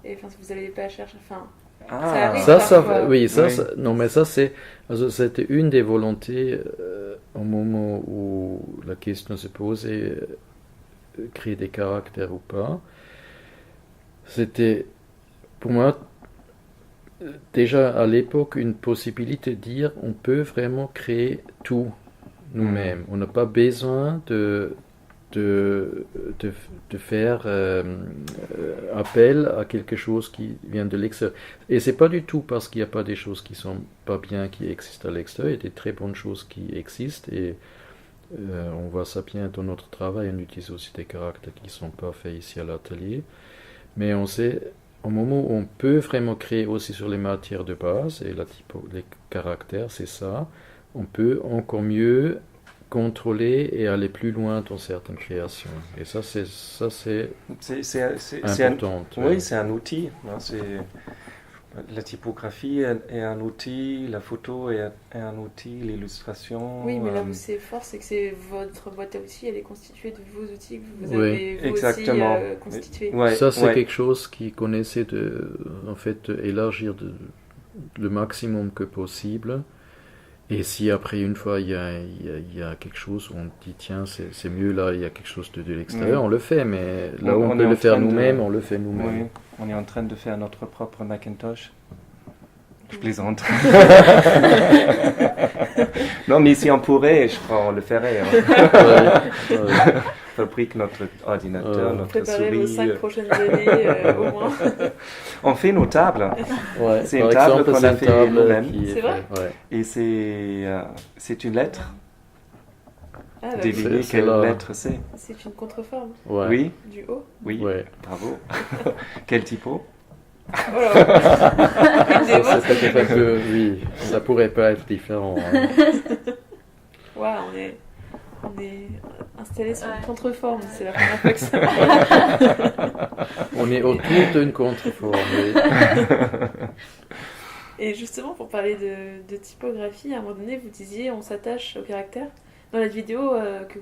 et enfin vous n'allez pas chercher, enfin ça arrive parfois. Oui, non mais ça c'était une des volontés au moment où la question se posait, créer des caractères ou pas. C'était pour moi déjà à l'époque une possibilité de dire on peut vraiment créer tout nous-mêmes. On n'a pas besoin de faire appel à quelque chose qui vient de l'extérieur. Et c'est pas du tout parce qu'il n'y a pas des choses qui sont pas bien qui existent à l'extérieur. Il y a des très bonnes choses qui existent et on voit ça bien dans notre travail. On utilise aussi des caractères qui sont pas faits ici à l'atelier. Mais on sait au moment où on peut vraiment créer aussi sur les matières de base, et les caractères, c'est ça, on peut encore mieux contrôler et aller plus loin dans certaines créations. Et ça, c'est important. Oui, c'est un outil. La typographie est un outil, la photo est un outil, l'illustration... Oui, mais là où c'est fort, c'est que c'est votre boîte à outils, elle est constituée de vos outils que vous avez vous aussi constitués. Ouais, ça, c'est quelque chose qu'on essaie en fait, élargir le maximum que possible. Et si après, une fois, il y a quelque chose où on dit, tiens, c'est mieux là, il y a quelque chose de l'extérieur, on le fait, mais là où on peut le faire nous-mêmes, on le fait nous-mêmes. Oui, on est en train de faire notre propre Macintosh. Je plaisante. Non, mais si on pourrait, je crois, on le ferait. Hein. Fabrique notre ordinateur, notre préparez souris. Vos 5 prochaines années, au moins. On fait nos tables. Ouais, c'est une table qu'on a fait nous-mêmes. C'est vrai. Et c'est une lettre. Ah, Devinez quelle lettre c'est. C'est une contreforme. Ouais. Oui. Du haut. Oui. Ouais. Bravo. Quel typo? Ça, c'est un peu, oui, ça pourrait pas être différent. Hein. Ouais, on est installé sur une contreforme, c'est la première fois que ça. On est autour d'une contreforme. Oui. Et justement, pour parler de typographie, à un moment donné, vous disiez on s'attache au caractère. Dans la vidéo qui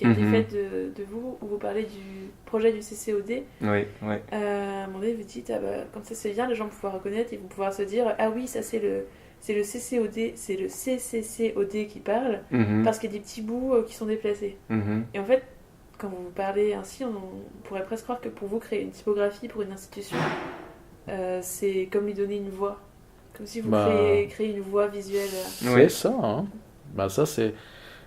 a été faite de vous, où vous parlez du projet du CCOD, oui. À un moment donné, vous dites, comme ça c'est bien, les gens vont pouvoir reconnaître, ils vont pouvoir se dire, ah oui, ça c'est c'est le CCCOD qui parle, Mhm. parce qu'il y a des petits bouts qui sont déplacés. Mhm. Et en fait, quand vous parlez ainsi, on pourrait presque croire que pour vous, créer une typographie pour une institution, c'est comme lui donner une voix. Comme si vous Bah. créez une voix visuelle. C'est Ouais. ça, hein. Bah, ça, c'est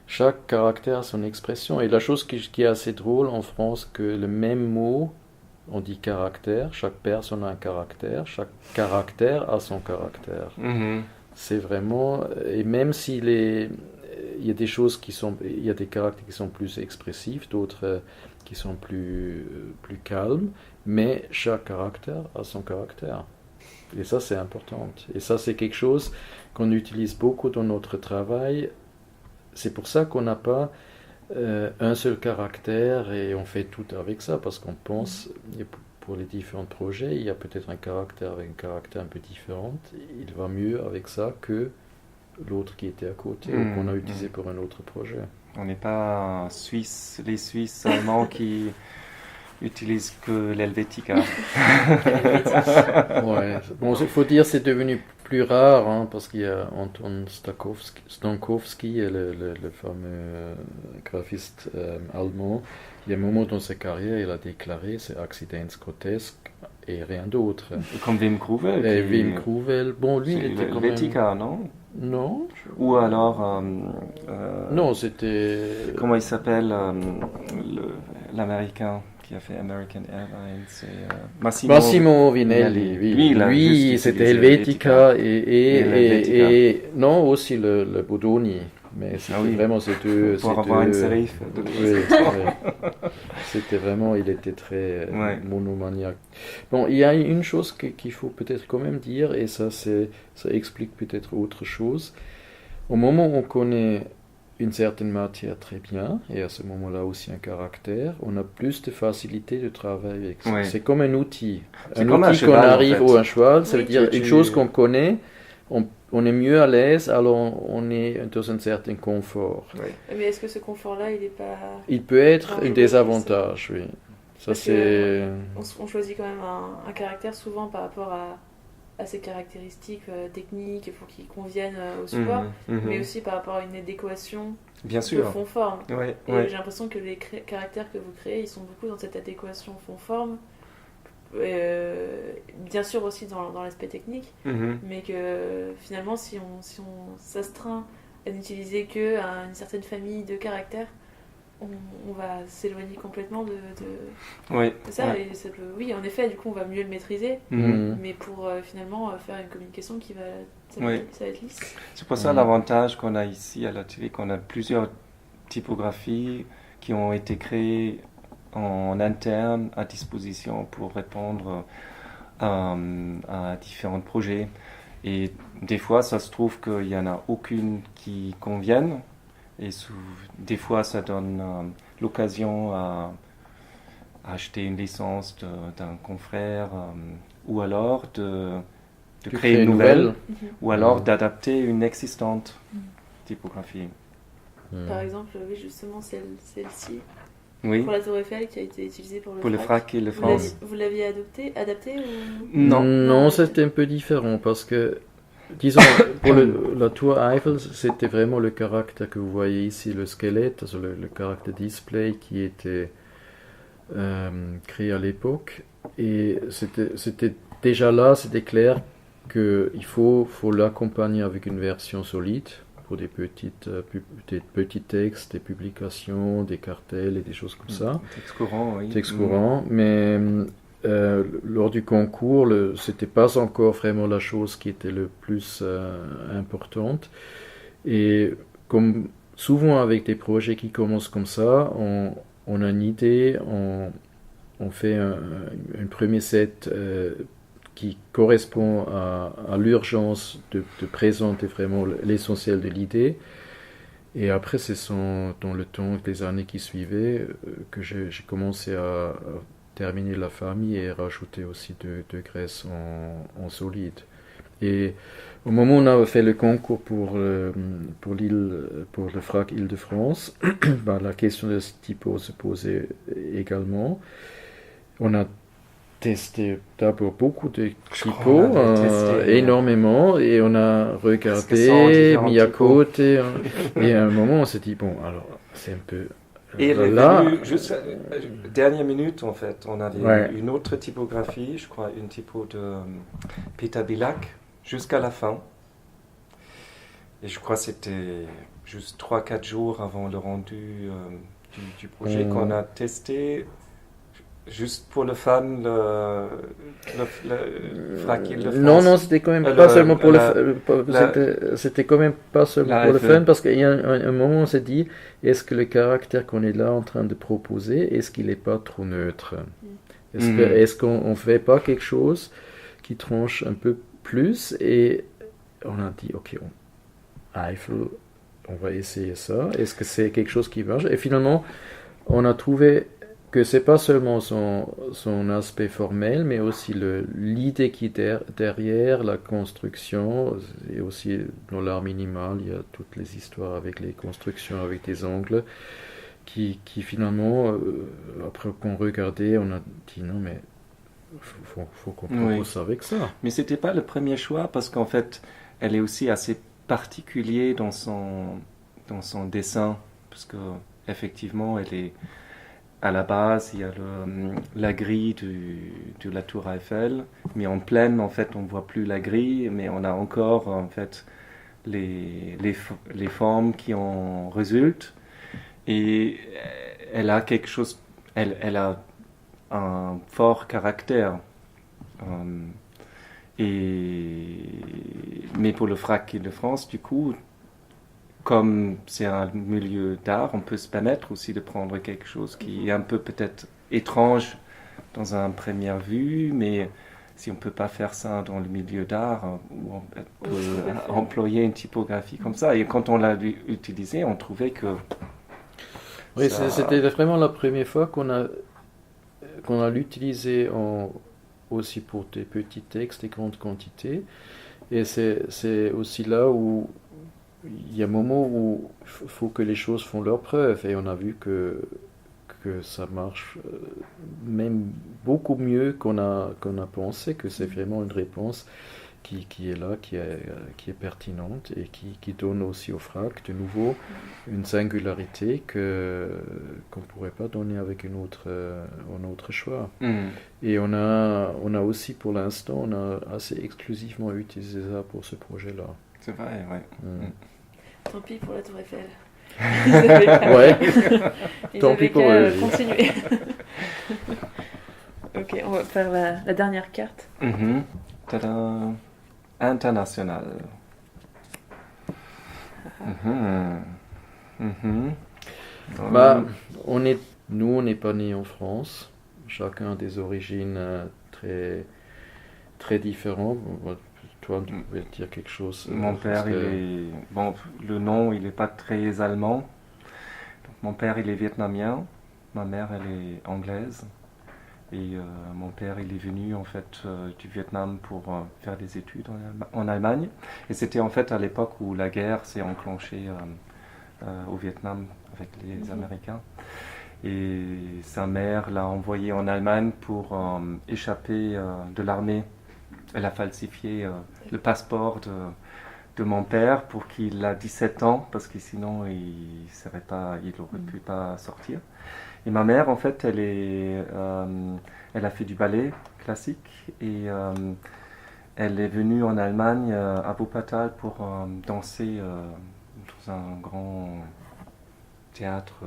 chaque caractère a son expression. Et la chose qui est assez drôle en France, que le même mot, on dit caractère, chaque personne a un caractère, chaque caractère a son caractère. Mhm. C'est vraiment, et même il y a des choses il y a des caractères qui sont plus expressifs, d'autres qui sont plus calmes, mais chaque caractère a son caractère. Et ça, c'est important. Et ça, c'est quelque chose qu'on utilise beaucoup dans notre travail. C'est pour ça qu'on n'a pas un seul caractère et on fait tout avec ça, parce qu'on pense, et pour les différents projets, il y a peut-être un caractère avec un caractère un peu différent. Il va mieux avec ça que l'autre qui était à côté ou qu'on a utilisé pour un autre projet. On n'est pas les Suisses allemands qui utilisent que l'Helvetica. Ouais. Bon, il faut dire c'est devenu plus rare, hein, parce qu'il y a Anton Stankowski, le fameux graphiste allemand. Il y a un moment dans sa carrière, il a déclaré c'est accidentgrotesque et rien d'autre. Comme Wim Kruvel. Et Wim Kruvel, bon, lui, il C'est était quand même... l'Helvetica, non? Non. Ou alors... Non, c'était... Comment il s'appelle l'Américain qui a fait American Airlines, c'est Massimo Vinelli, oui. Lui, c'était Helvetica et non, aussi le Bodoni. Mais c'était vraiment ces deux... Pour avoir une sérif. Oui. C'était vraiment, il était très monomaniaque. Bon, il y a une chose qu'il faut peut-être quand même dire, et ça explique peut-être autre chose. Au moment où on connaît une certaine matière très bien, et à ce moment-là aussi un caractère, on a plus de facilité de travailler avec ça. Ouais. C'est comme un outil. C'est Un comme outil un cheval, qu'on arrive, en fait. ou un cheval, ça veut dire tu- une chose qu'on connaît, on est mieux à l'aise, alors on est dans un certain confort. Ouais. Mais est-ce que ce confort-là, il est pas... Il peut être Non, un désavantage, oui. Ça Parce c'est... On choisit quand même un caractère souvent par rapport à ses caractéristiques techniques pour qu'ils conviennent au support, Mhm. mais aussi par rapport à une adéquation Bien de sûr. fond-forme. Ouais, Et ouais. j'ai l'impression que les caractères que vous créez, ils sont beaucoup dans cette adéquation fond-forme. Bien sûr aussi dans l'aspect technique, Mhm. mais que finalement si on s'astreint à n'utiliser que une certaine famille de caractères, on va s'éloigner complètement de Ouais, ça. ouais. Et ça peut, oui, en effet, du coup, on va mieux le maîtriser, Mhm. mais pour finalement faire une communication ça Ouais. va être lisse. C'est pour ça l'avantage qu'on a ici à l'atelier, qu'on a plusieurs typographies qui ont été créées en interne à disposition pour répondre à différents projets. Et des fois, ça se trouve qu'il n'y en a aucune qui convienne. Et des fois, ça donne l'occasion à acheter une licence d'un confrère ou alors de créer une nouvelle ou alors d'adapter une existante typographie. Par exemple, oui, justement, celle-ci, Oui, pour la Tour Eiffel qui a été utilisée pour pour le frac et le France. Vous l'aviez adapté ou... Non. Non, c'était un peu différent parce que, disons, pour la tour Eiffel, c'était vraiment le caractère que vous voyez ici, le squelette, also le caractère display qui était créé à l'époque. Et c'était déjà là, c'était clair qu'il faut l'accompagner avec une version solide pour des petits textes, des publications, des cartels et des choses comme ça. Texte courant, oui. Texte courant, mais lors du concours, c'était pas encore vraiment la chose qui était le plus importante. Et comme souvent avec des projets qui commencent comme ça, on a une idée, on fait un premier set qui correspond à l'urgence de présenter vraiment l'essentiel de l'idée. Et après, c'est dans le temps, les années qui suivaient, que j'ai commencé à terminer la famille et rajouter aussi de graisse en solide. Et au moment où on a fait le concours pour le FRAC Île-de-France, ben, la question de ce type se posait également. On a testé d'abord beaucoup de Je crois typos, qu'on avait testé, énormément, et on a Presque 100 regardé, différents mis à typos. côté, et à un moment on s'est dit, bon, alors c'est un peu... Et elle est là, venue juste dernière minute en fait. On avait Ouais. une autre typographie, je crois une typo de Peter Bilac, jusqu'à la fin. Et je crois que c'était juste 3-4 jours avant le rendu du projet qu'on a testé. Juste pour le fun, le Frac Île-de-France. non, c'était quand même pas seulement pour c'était quand même pas seulement pour le fun, parce qu'il y a un moment où on s'est dit, est-ce que le caractère qu'on est là en train de proposer, est-ce qu'il n'est pas trop neutre? Est-ce qu'on fait pas quelque chose qui tranche un peu plus? Et on a dit, ok, Eiffel, on va essayer ça. Est-ce que c'est quelque chose qui marche? Et finalement, on a trouvé que c'est pas seulement son aspect formel, mais aussi l'idée qui est derrière la construction, et aussi dans l'art minimal, il y a toutes les histoires avec les constructions, avec des angles, qui finalement, après qu'on regardait, on a dit non, mais faut qu'on propose ça avec ça. Mais c'était pas le premier choix, parce qu'en fait, elle est aussi assez particulier dans son dessin, parce que effectivement, elle est à la base, il y a la grille de la tour Eiffel, mais en pleine, en fait, on voit plus la grille, mais on a encore, en fait, les formes qui en résultent. Et elle a quelque chose, elle a un fort caractère. Mais pour le Frac Île-de-France, du coup, comme c'est un milieu d'art, on peut se permettre aussi de prendre quelque chose qui est un peu peut-être étrange dans une première vue, mais si on ne peut pas faire ça dans le milieu d'art, où on peut employer une typographie comme ça. Et quand on l'a utilisé, on trouvait que... Oui, c'était vraiment la première fois qu'on a l'utilisé aussi pour des petits textes, des grandes quantités. Et c'est aussi là où il y a un moment où il faut que les choses font leur preuve, et on a vu que ça marche même beaucoup mieux qu'on a pensé, que c'est vraiment une réponse qui est là, qui est pertinente, et qui donne aussi au Frac de nouveau une singularité qu'on ne pourrait pas donner avec un autre choix. Et on a aussi pour l'instant, on a assez exclusivement utilisé ça pour ce projet-là. C'est vrai, ouais. Tant pis pour la Tour Eiffel. Tant pis pour eux. Continuer. Ok, on va faire la dernière carte. Tada. International. Nous, on n'est pas nés en France. Chacun a des origines très, très différentes. Toi, tu pouvais dire quelque chose. Mon père, le nom, il n'est pas très allemand. Donc, mon père, il est vietnamien. Ma mère, elle est anglaise. Et mon père, il est venu en fait du Vietnam pour faire des études en Allemagne. Et c'était en fait à l'époque où la guerre s'est enclenchée au Vietnam avec les Américains. Et sa mère l'a envoyé en Allemagne pour échapper de l'armée. Elle a falsifié le passeport de mon père pour qu'il ait 17 ans, parce que sinon il n'aurait pu pas sortir. Et ma mère, en fait, elle a fait du ballet classique, et elle est venue en Allemagne, à Wuppertal, pour danser dans un grand théâtre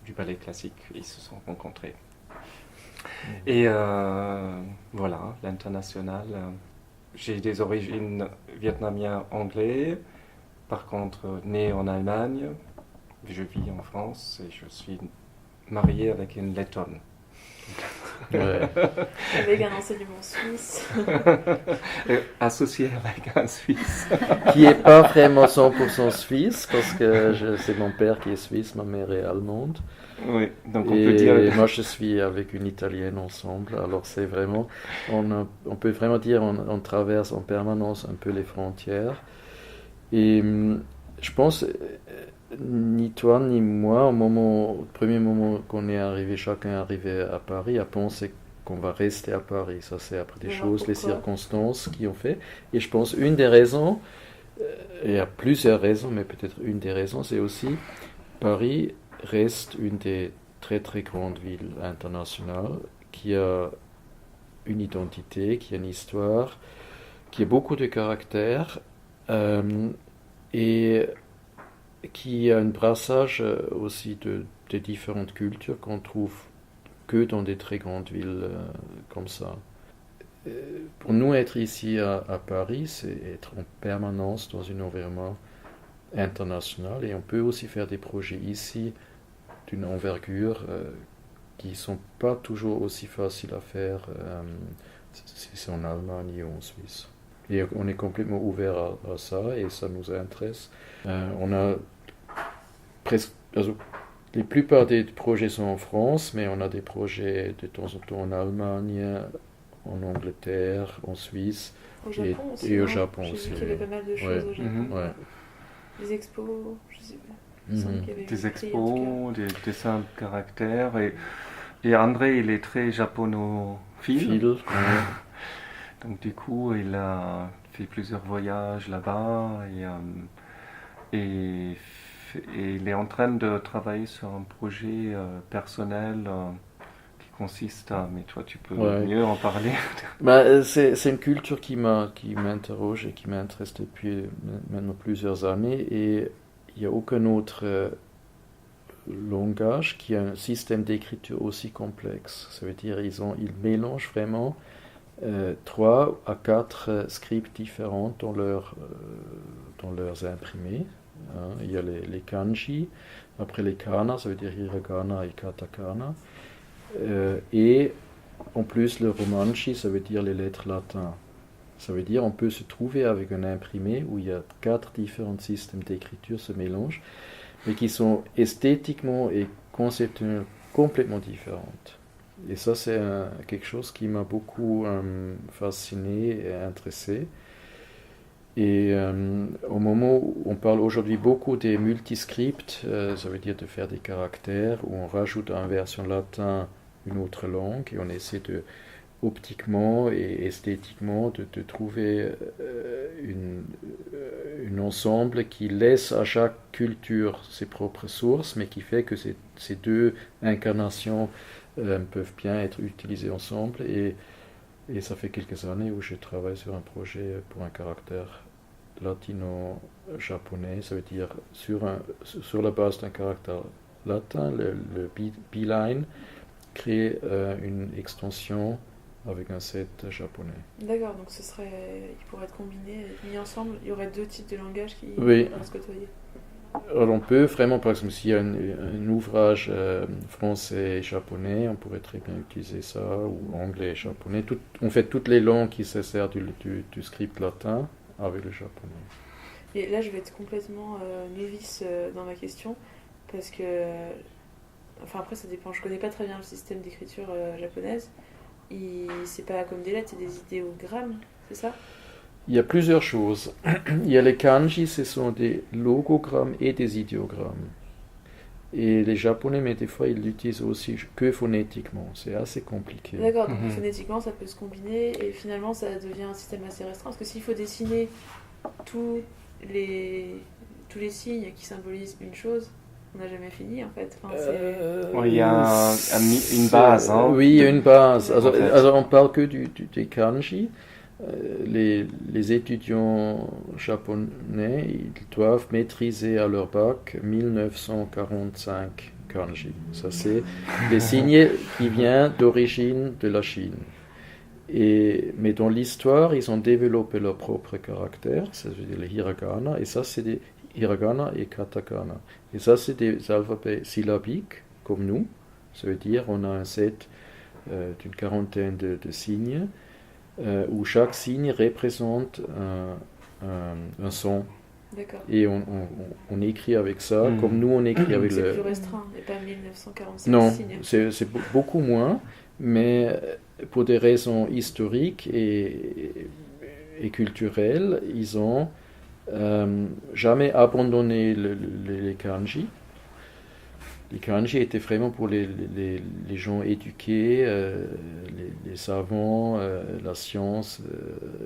du ballet classique. Ils se sont rencontrés. Et voilà, l'international. J'ai des origines vietnamiennes anglais, par contre né en Allemagne. Je vis en France et je suis marié avec une lettonne. Ouais. Avec un enseignement suisse. Associé avec un Suisse. Qui n'est pas vraiment 100% suisse, parce que c'est mon père qui est suisse, ma mère est allemande. Oui, donc on et peut dire... moi je suis avec une italienne ensemble, alors c'est vraiment, on peut vraiment dire on traverse en permanence un peu les frontières. Et je pense, ni toi ni moi, au premier moment qu'on est arrivé, chacun est arrivé à Paris, a pensé qu'on va rester à Paris. Ça, c'est après des Alors, choses, les pourquoi? circonstances qui ont fait. Et je pense une des raisons, il y a plusieurs raisons, mais peut-être une des raisons, c'est aussi Paris reste une des très très grandes villes internationales qui a une identité, qui a une histoire, qui a beaucoup de caractère et qui a un brassage aussi de différentes cultures qu'on trouve que dans des très grandes villes comme ça. Pour nous, être ici à Paris, c'est être en permanence dans un environnement international et on peut aussi faire des projets ici d'une envergure qui ne sont pas toujours aussi faciles à faire si c'est en Allemagne ou en Suisse. Et on est complètement ouvert à ça et ça nous intéresse. On a presque, la plupart des projets sont en France, mais on a des projets de temps en temps en Allemagne, en Angleterre, en Suisse Au Japon aussi, et au non? Japon J'ai aussi. vu qu'il y avait pas mal de choses au Japon. Ouais. Des expos, je sais pas. Il me semble qu'il y avait Des écrit, en tout expos, des dessins de caractères. Et André, il est très japonophile. Fil, Donc du coup, il a fait plusieurs voyages là-bas et il est en train de travailler sur un projet personnel qui consiste à... Mais toi, tu peux mieux en parler. C'est une culture qui m'interroge et qui m'intéresse depuis maintenant plusieurs années et il n'y a aucun autre langage qui a un système d'écriture aussi complexe. Ça veut dire ils mélangent vraiment 3 à 4 scripts différents dans leurs imprimés. Hein. Il y a les kanji, après les kana, ça veut dire hiragana et katakana. Et en plus le romanji, ça veut dire les lettres latines. Ça veut dire on peut se trouver avec un imprimé où il y a 4 différents systèmes d'écriture se mélangent, mais qui sont esthétiquement et conceptuellement complètement différentes. Et ça, c'est quelque chose qui m'a beaucoup fasciné et intéressé. Et au moment où on parle aujourd'hui beaucoup des multiscripts, ça veut dire de faire des caractères, où on rajoute à une version latin une autre langue, et on essaie de optiquement et esthétiquement de trouver un ensemble qui laisse à chaque culture ses propres sources, mais qui fait que ces 2 incarnations peuvent bien être utilisées ensemble. Et ça fait quelques années où je travaille sur un projet pour un caractère latino-japonais, ça veut dire sur la base d'un caractère latin, le beeline, créer une extension avec un set japonais. D'accord, donc il pourrait être combiné, mis ensemble, il y aurait 2 types de langages qui Oui. pourraient se côtoyer. Alors on peut vraiment, par exemple, s'il y a un ouvrage français et japonais, on pourrait très bien utiliser ça, ou anglais et japonais. On fait toutes les langues qui se servent du script latin avec le japonais. Et là, je vais être complètement novice dans ma question, parce que... Enfin, après, ça dépend. Je connais pas très bien le système d'écriture japonaise. C'est pas comme des lettres, c'est des idéogrammes, c'est ça? Il y a plusieurs choses. Il y a les kanji, ce sont des logogrammes et des idéogrammes. Et les japonais, mais des fois, ils l'utilisent aussi que phonétiquement. C'est assez compliqué. D'accord, donc phonétiquement, ça peut se combiner et finalement, ça devient un système assez restreint. Parce que s'il faut dessiner tous les signes qui symbolisent une chose, on n'a jamais fini en fait. Enfin, il y a une base. Hein. Oui, il y a une base. Alors on parle que des kanji. Les étudiants japonais, ils doivent maîtriser à leur bac 1945 kanji. Ça, c'est des signes qui viennent d'origine de la Chine. Mais dans l'histoire, ils ont développé leur propre caractère, c'est-à-dire les hiragana, et ça, c'est des hiragana et katakana. Et ça, c'est des alphabets syllabiques, comme nous. Ça veut dire on a un set d'une quarantaine de signes, où chaque signe représente un son. D'accord. Et on écrit avec ça, comme nous on écrit avec c'est plus restreint, et pas 1945 non, signes. c'est beaucoup moins, mais pour des raisons historiques et culturelles, ils ont jamais abandonné les kanji. les kanji étaient vraiment pour les gens éduqués, les savants, la science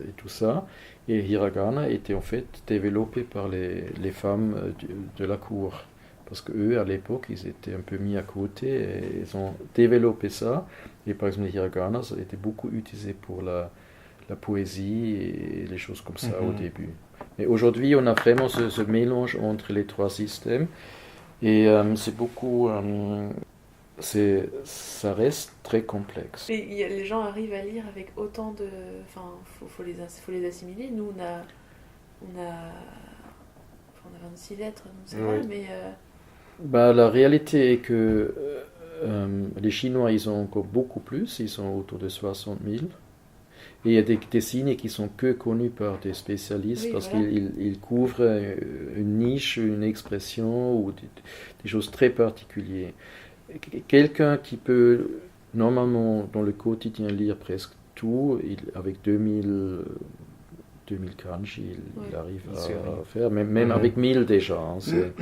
et tout ça. Et hiragana était en fait développé par les femmes de la cour. Parce qu'eux, à l'époque, ils étaient un peu mis à côté et ils ont développé ça. Et par exemple, le hiragana, ça a été beaucoup utilisé pour la poésie et les choses comme ça au début. Mais aujourd'hui, on a vraiment ce mélange entre les trois systèmes. Et c'est beaucoup... ça reste très complexe. Et les gens arrivent à lire avec autant de... Enfin, faut les assimiler. Nous, on a 26 lettres, donc c'est vrai, mais... Bah, la réalité est que les Chinois, ils ont encore beaucoup plus, ils sont autour de 60 000. Et il y a des signes qui sont que connus par des spécialistes parce qu'ils couvrent une niche, une expression ou des choses très particulières. Quelqu'un qui peut normalement dans le quotidien lire presque tout, avec 2000 kanji, il arrive à faire, même avec 1000 déjà. Hein, c'est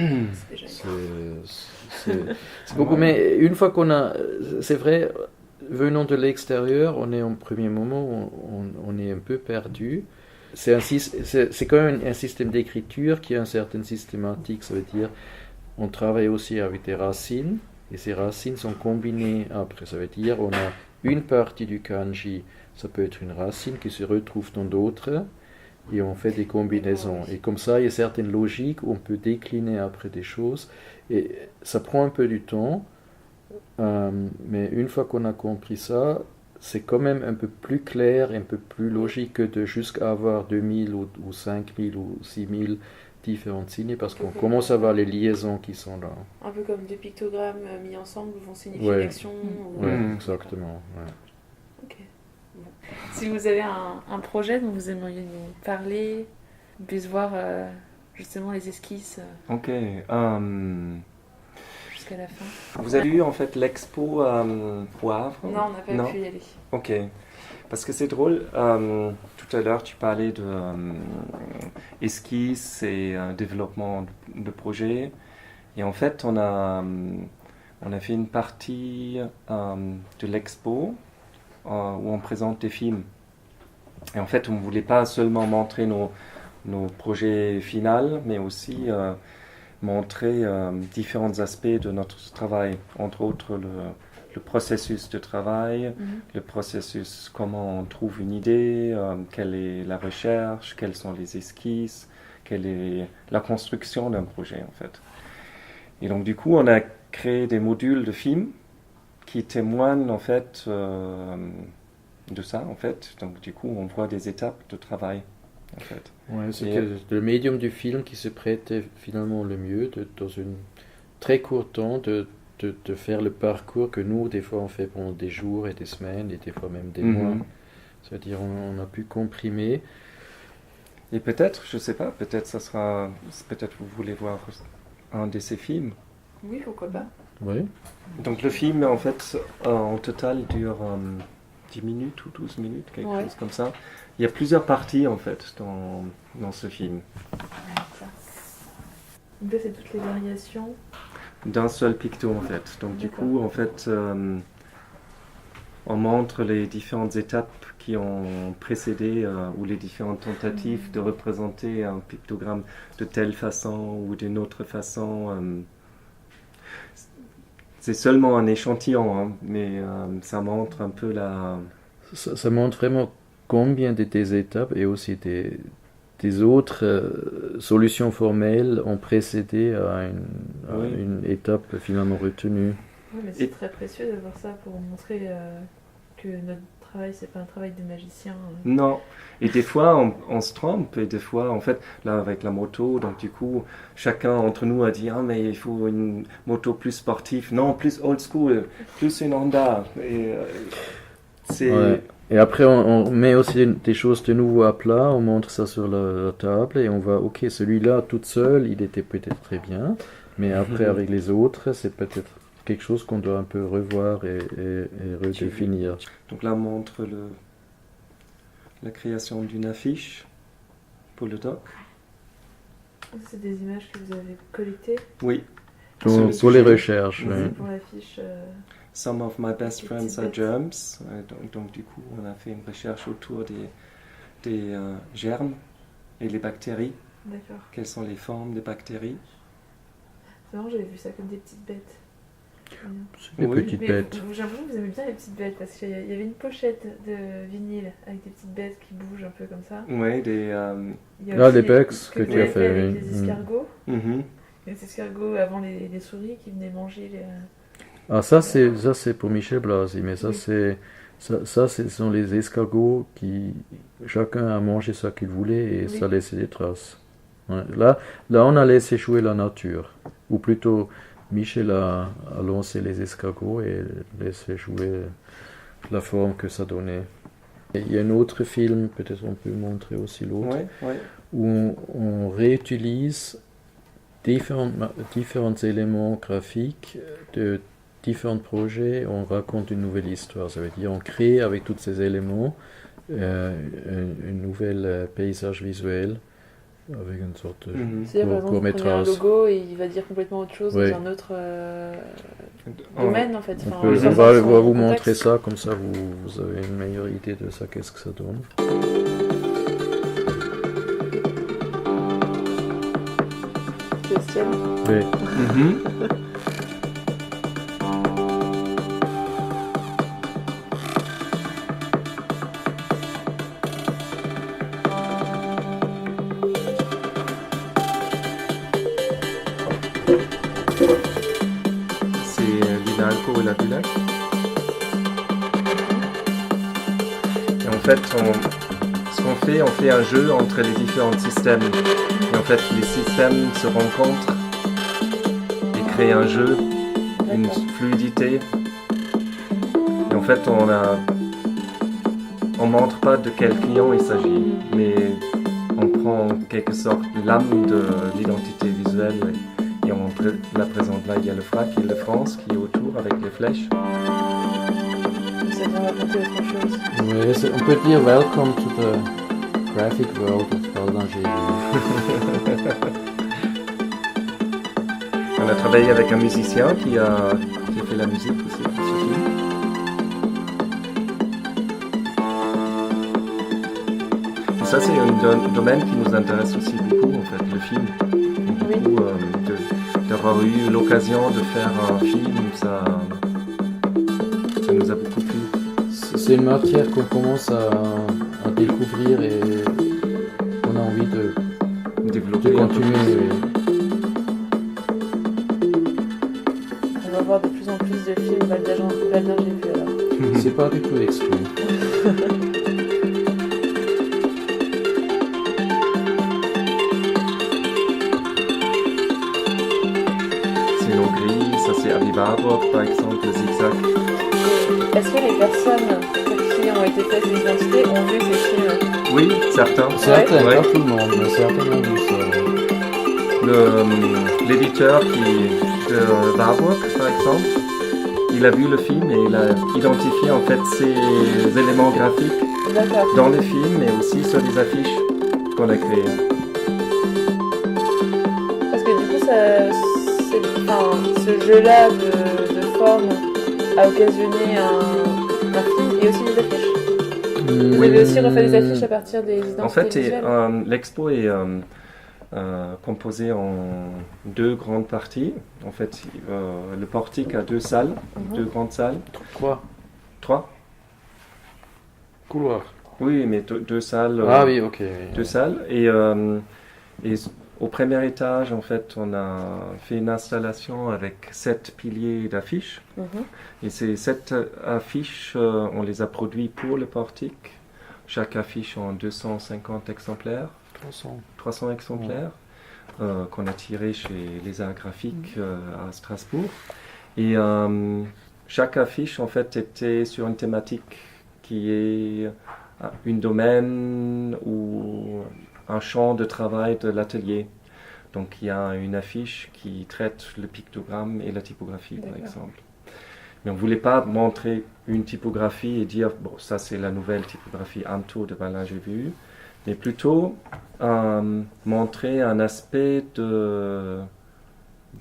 beaucoup, mais une fois qu'on a, c'est vrai, venant de l'extérieur, on est en premier moment, on est un peu perdu. C'est quand même un système d'écriture qui a une certaine systématique, ça veut dire on travaille aussi avec des racines, et ces racines sont combinées après, ça veut dire on a une partie du kanji, ça peut être une racine qui se retrouve dans d'autres, et on fait des combinaisons. Et comme ça, il y a certaines logiques où on peut décliner après des choses. Et ça prend un peu du temps, mais une fois qu'on a compris ça, c'est quand même un peu plus clair et un peu plus logique que de jusqu'à avoir 2000 ou 5000 ou 6000 différentes signes, parce qu'on commence à voir les liaisons qui sont là. Un peu comme des pictogrammes mis ensemble vont signifier une action. Oui, exactement. Ouais. Ok. Bon. Si vous avez un projet dont vous aimeriez nous parler, on puisse voir justement les esquisses Ok. jusqu'à la fin. Vous avez eu en fait l'expo Poivre? Non, on n'a pas pu y aller. Ok. Parce que c'est drôle, tout à l'heure tu parlais de esquisse et développement de projet. Et en fait, on a fait une partie de l'expo où on présente des films. Et en fait, on ne voulait pas seulement montrer nos projets finaux, mais aussi montrer différents aspects de notre travail. Entre autres, le processus de travail, le processus, comment on trouve une idée, quelle est la recherche, quelles sont les esquisses, quelle est la construction d'un projet en fait. Et donc du coup, on a créé des modules de films qui témoignent en fait de ça en fait. Donc du coup, on voit des étapes de travail en fait. Ouais, c'était le médium du film qui se prêtait finalement le mieux dans une très court temps de faire le parcours que nous, des fois, on fait pendant des jours et des semaines et des fois même des mois. C'est-à-dire, on a pu comprimer. Et peut-être, je sais pas, peut-être vous voulez voir un de ces films. Oui, pourquoi pas. Oui. Donc le film, en fait, en total dure 10 minutes ou 12 minutes, quelque chose comme ça. Il y a plusieurs parties, en fait, dans ce film. Donc là, c'est toutes les variations d'un seul picto en fait. Donc du coup en fait on montre les différentes étapes qui ont précédé ou les différentes tentatives de représenter un pictogramme de telle façon ou d'une autre façon. C'est seulement un échantillon, hein, mais ça montre un peu la... Ça montre vraiment combien de tes étapes et aussi des autres solutions formelles ont précédé à une étape finalement retenue. Oui, mais c'est très précieux d'avoir ça pour montrer que notre travail, c'est pas un travail de magicien. Non, et des fois on se trompe, et des fois, en fait, là avec la moto, donc du coup, chacun entre nous a dit « Ah, mais il faut une moto plus sportive, non, plus old school, plus une Honda. » Et c'est... Ouais. Et après, on met aussi des choses de nouveau à plat, on montre ça sur la table et on va, ok, celui-là, toute seule, il était peut-être très bien, mais après, avec les autres, c'est peut-être quelque chose qu'on doit un peu revoir et redéfinir. Donc là, on montre la création d'une affiche pour le doc. C'est des images que vous avez collectées? Oui. Pour les recherches. Mhm. ouais. Pour l'affiche. Some of my best Des friends petites are bêtes. germs. Donc, du coup, on a fait une recherche autour des germes et les bactéries. D'accord. Quelles sont les formes des bactéries? C'est marrant, j'avais vu ça comme des petites bêtes. Des Oui. petites Mais bêtes. j'ai l'impression que vous aimez bien les petites bêtes parce qu'il y avait une pochette de vinyle avec des petites bêtes qui bougent un peu comme ça. Oui, Il y a Ah, aussi des les- bugs ce que vous tu as avez fait, avec oui. les escargots. mhm. Les escargots avant les souris qui venaient manger les. Ah, ça c'est pour Michel Blasi, mais ça Oui. ce sont les escargots qui chacun a mangé ce qu'il voulait et Oui. ça laissait des traces. Ouais. Là, on a laissé jouer la nature, ou plutôt Michel a lancé les escargots et laissé jouer la forme que ça donnait. Et il y a un autre film, peut-être on peut montrer aussi l'autre, Ouais, ouais. où on réutilise différents éléments graphiques de différents projets, on raconte une nouvelle histoire. Ça veut dire on crée avec tous ces éléments une nouvelle paysage visuel avec une sorte de Mhm. C'est-à-dire, par exemple, vous prenez un court-métrage. logo et il va dire complètement autre chose Oui. dans un autre En- domaine en fait. On, Enfin, peut- sans on va son vous contexte. montrer ça, comme ça vous avez une meilleure idée de ça, qu'est-ce que ça donne. Sébastien. Oui. Mhm. C'est l'Inalco et la Bulac. Et en fait, ce qu'on fait, on fait un jeu entre les différents systèmes. Et en fait, les systèmes se rencontrent et créent un jeu, une D'accord. fluidité. Et en fait, on montre pas de quel client il s'agit, mais on prend en quelque sorte l'âme de l'identité visuelle et on la présente là. Il y a le FRAC et le France qui est autour avec les flèches. Ça vient raconter autre chose. Oui, on peut dire welcome to the graphic world of Baldanger. On a travaillé avec un musicien qui a fait la musique aussi pour ce film. Et ça, c'est un domaine qui nous intéresse aussi beaucoup, en fait, le film. Et du coup, d'avoir eu l'occasion de faire un film, ça nous a beaucoup plu. C'est une matière qu'on commence à découvrir et on a envie de Développer un peu continuer. plus. On va voir de plus en plus de films Baldanger vu alors. C'est pas du tout exclu. C'est nos grilles, ça c'est Abbey Warburg par exemple, le zigzag. Et est-ce que les personnes pour qui ont été faites ces identités ont vu ces films? Oui, certains. Certains, Ouais. pas tout le monde, mais certains ont vu ça. L'éditeur de Warburg par exemple, il a vu le film et il a identifié en fait ces éléments graphiques D'accord. dans le film mais aussi sur les affiches qu'on a créées. Parce que du coup, ce jeu-là de forme a occasionné un film et aussi des affiches. Vous avez aussi refait des affiches à partir des identités En fait, visuelles. l'expo est composée en deux grandes parties. En fait, le portique a deux salles, deux grandes salles. Trois Trois? couloirs. Oui, mais deux salles. Ah oui, ok. Deux salles. Et au premier étage, en fait, on a fait une installation avec 7 piliers d'affiches. Mhm. Et ces 7 affiches, on les a produites pour le portique. Chaque affiche en 250 exemplaires, 300 exemplaires, qu'on a tirés chez les Arts Graphiques à Strasbourg. Et chaque affiche, en fait, était sur une thématique qui est une domaine ou un champ de travail de l'atelier. Donc il y a une affiche qui traite le pictogramme et la typographie, par D'accord. exemple. Mais on ne voulait pas montrer une typographie et dire, bon, ça c'est la nouvelle typographie Anto de Baldanger Vu, mais plutôt montrer un aspect de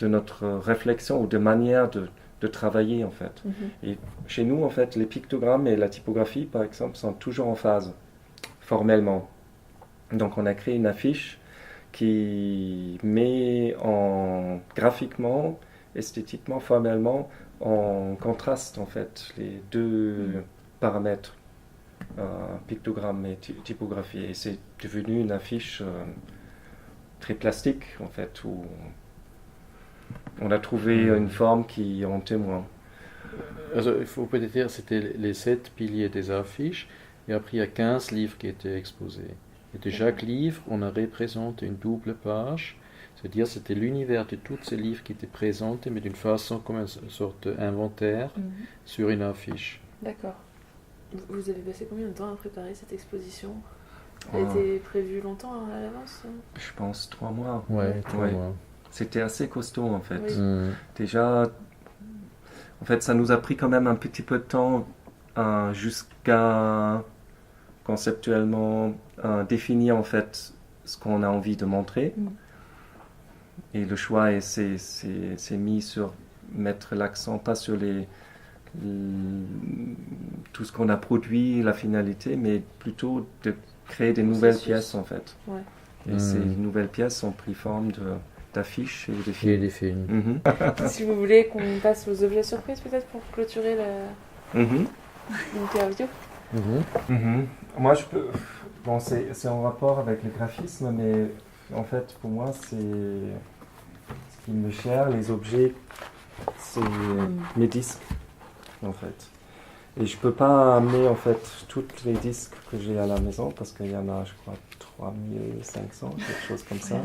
notre réflexion ou de manière de travailler en fait. Et chez nous, en fait, les pictogrammes et la typographie, par exemple, sont toujours en phase, formellement. Donc on a créé une affiche qui met graphiquement, esthétiquement, formellement, en contraste en fait les deux paramètres, pictogramme et typographie. Et c'est devenu une affiche très plastique en fait, où on a trouvé une forme qui en témoigne. Also, il faut peut-être dire c'était les 7 piliers des affiches, et après il y a 15 livres qui étaient exposés. Et de chaque livre, on a représenté une double page, c'est-à-dire c'était l'univers de tous ces livres qui étaient présentés, mais d'une façon comme une sorte d'inventaire sur une affiche. D'accord. Vous avez passé combien de temps à préparer cette exposition? Elle a été prévue longtemps à l'avance? Je pense 3 mois. Ouais, 3 mois. C'était assez costaud en fait. Oui. Déjà, en fait, ça nous a pris quand même un petit peu de temps jusqu'à conceptuellement définir en fait ce qu'on a envie de montrer. Et le choix s'est mis sur mettre l'accent pas sur tout ce qu'on a produit, la finalité, mais plutôt de créer des nouvelles pièces en fait. Ouais. Et ces nouvelles pièces ont pris forme d'affiches et de films. Et des films. Si vous voulez qu'on passe aux objets surprises peut-être pour clôturer l'interview. Moi je peux... Bon, c'est en rapport avec le graphisme, mais en fait pour moi c'est... Ce qui me cher, les objets, c'est mes disques en fait. Et je peux pas amener en fait tous les disques que j'ai à la maison parce qu'il y en a je crois 3500, quelque chose comme ça.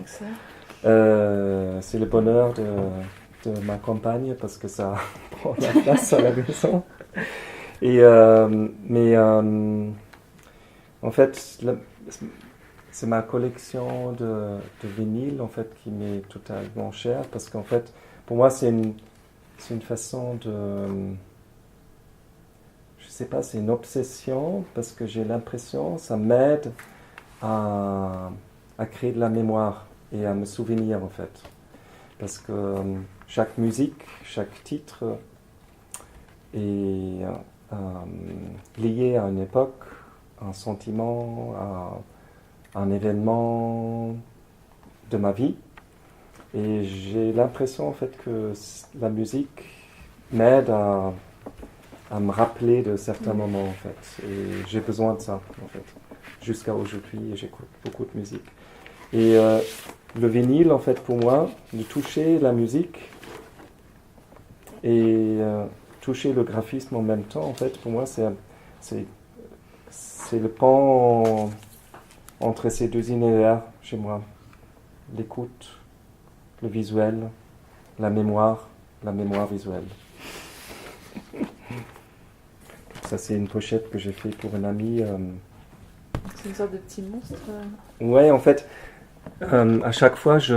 C'est le bonheur de ma compagne parce que ça prend la place à la maison. Et, mais en fait, c'est ma collection de vinyles en fait, qui m'est totalement chère parce qu'en fait, pour moi, c'est une façon de... Je sais pas, c'est une obsession parce que j'ai l'impression, ça m'aide à créer de la mémoire et à me souvenir en fait. Parce que chaque musique, chaque titre est lié à une époque, un sentiment, à un événement de ma vie. Et j'ai l'impression en fait que la musique m'aide à me rappeler de certains moments en fait. Et j'ai besoin de ça en fait. Jusqu'à aujourd'hui, j'écoute beaucoup de musique. Et le vinyle, en fait, pour moi, de toucher la musique et toucher le graphisme en même temps, en fait, pour moi, c'est le pont entre ces deux univers chez moi. L'écoute, le visuel, la mémoire visuelle. Ça, c'est une pochette que j'ai fait pour une amie. C'est une sorte de petit monstre. Ouais, en fait, à chaque fois, j'ai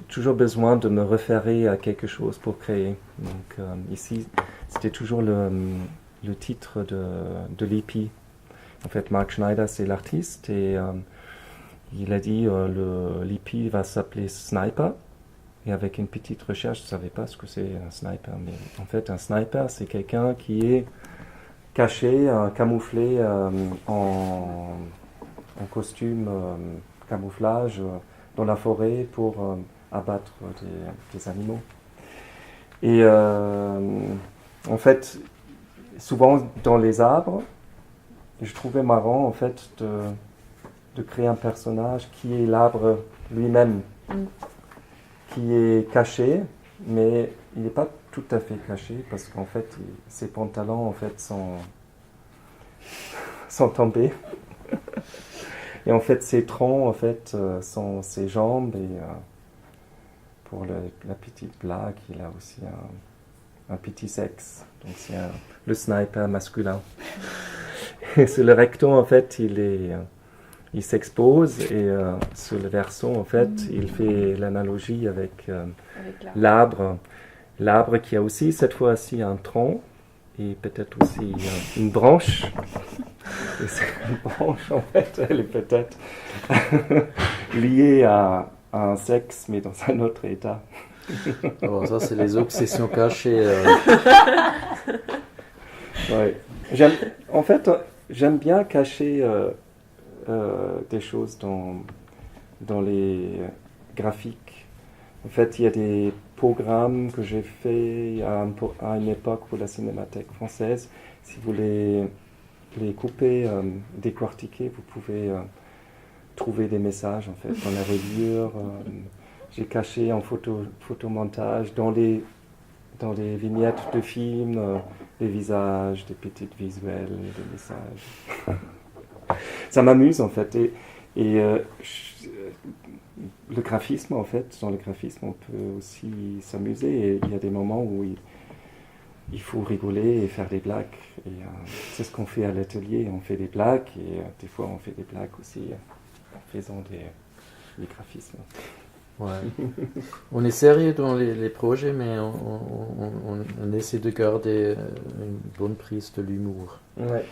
toujours besoin de me référer à quelque chose pour créer. Donc ici, c'était toujours le titre de l'EP. En fait, Mark Schneider, c'est l'artiste et il a dit l'EP va s'appeler Sniper. Et avec une petite recherche, je ne savais pas ce que c'est un sniper. Mais en fait, un sniper, c'est quelqu'un qui est caché, camouflé en costume camouflage dans la forêt pour abattre des animaux. Et en fait, souvent dans les arbres, je trouvais marrant en fait de créer un personnage qui est l'arbre lui-même, qui est caché, mais il n'est pas tout à fait caché parce qu'en fait, ses pantalons en fait sont tombés. Et en fait, ses troncs en fait sont ses jambes et pour la petite blague, il a aussi un petit sexe. Donc c'est le sniper masculin. Et sur le recto en fait, il s'expose et sur le verso en fait, il fait l'analogie avec l'arbre. L'arbre qui a aussi cette fois-ci un tronc et peut-être aussi une branche. Et cette branche en fait, elle est peut-être liée à un sexe, mais dans un autre état. Alors ça, c'est les obsessions cachées. Ouais. En fait, j'aime bien cacher des choses dans les graphiques. En fait, il y a des programmes que j'ai fait à une époque pour la Cinémathèque française. Si vous les coupez, décortiquer, vous pouvez trouver des messages en fait dans la reliure. J'ai caché en photomontage dans les vignettes de films, des visages, des petites visuels, des messages. Ça m'amuse en fait. Et le graphisme en fait, dans le graphisme on peut aussi s'amuser et il y a des moments où il faut rigoler et faire des blagues. Et c'est ce qu'on fait à l'atelier, on fait des blagues et des fois on fait des blagues aussi en faisant des graphismes. Ouais. On est sérieux dans les projets, mais on essaie de garder une bonne prise de l'humour. Ouais.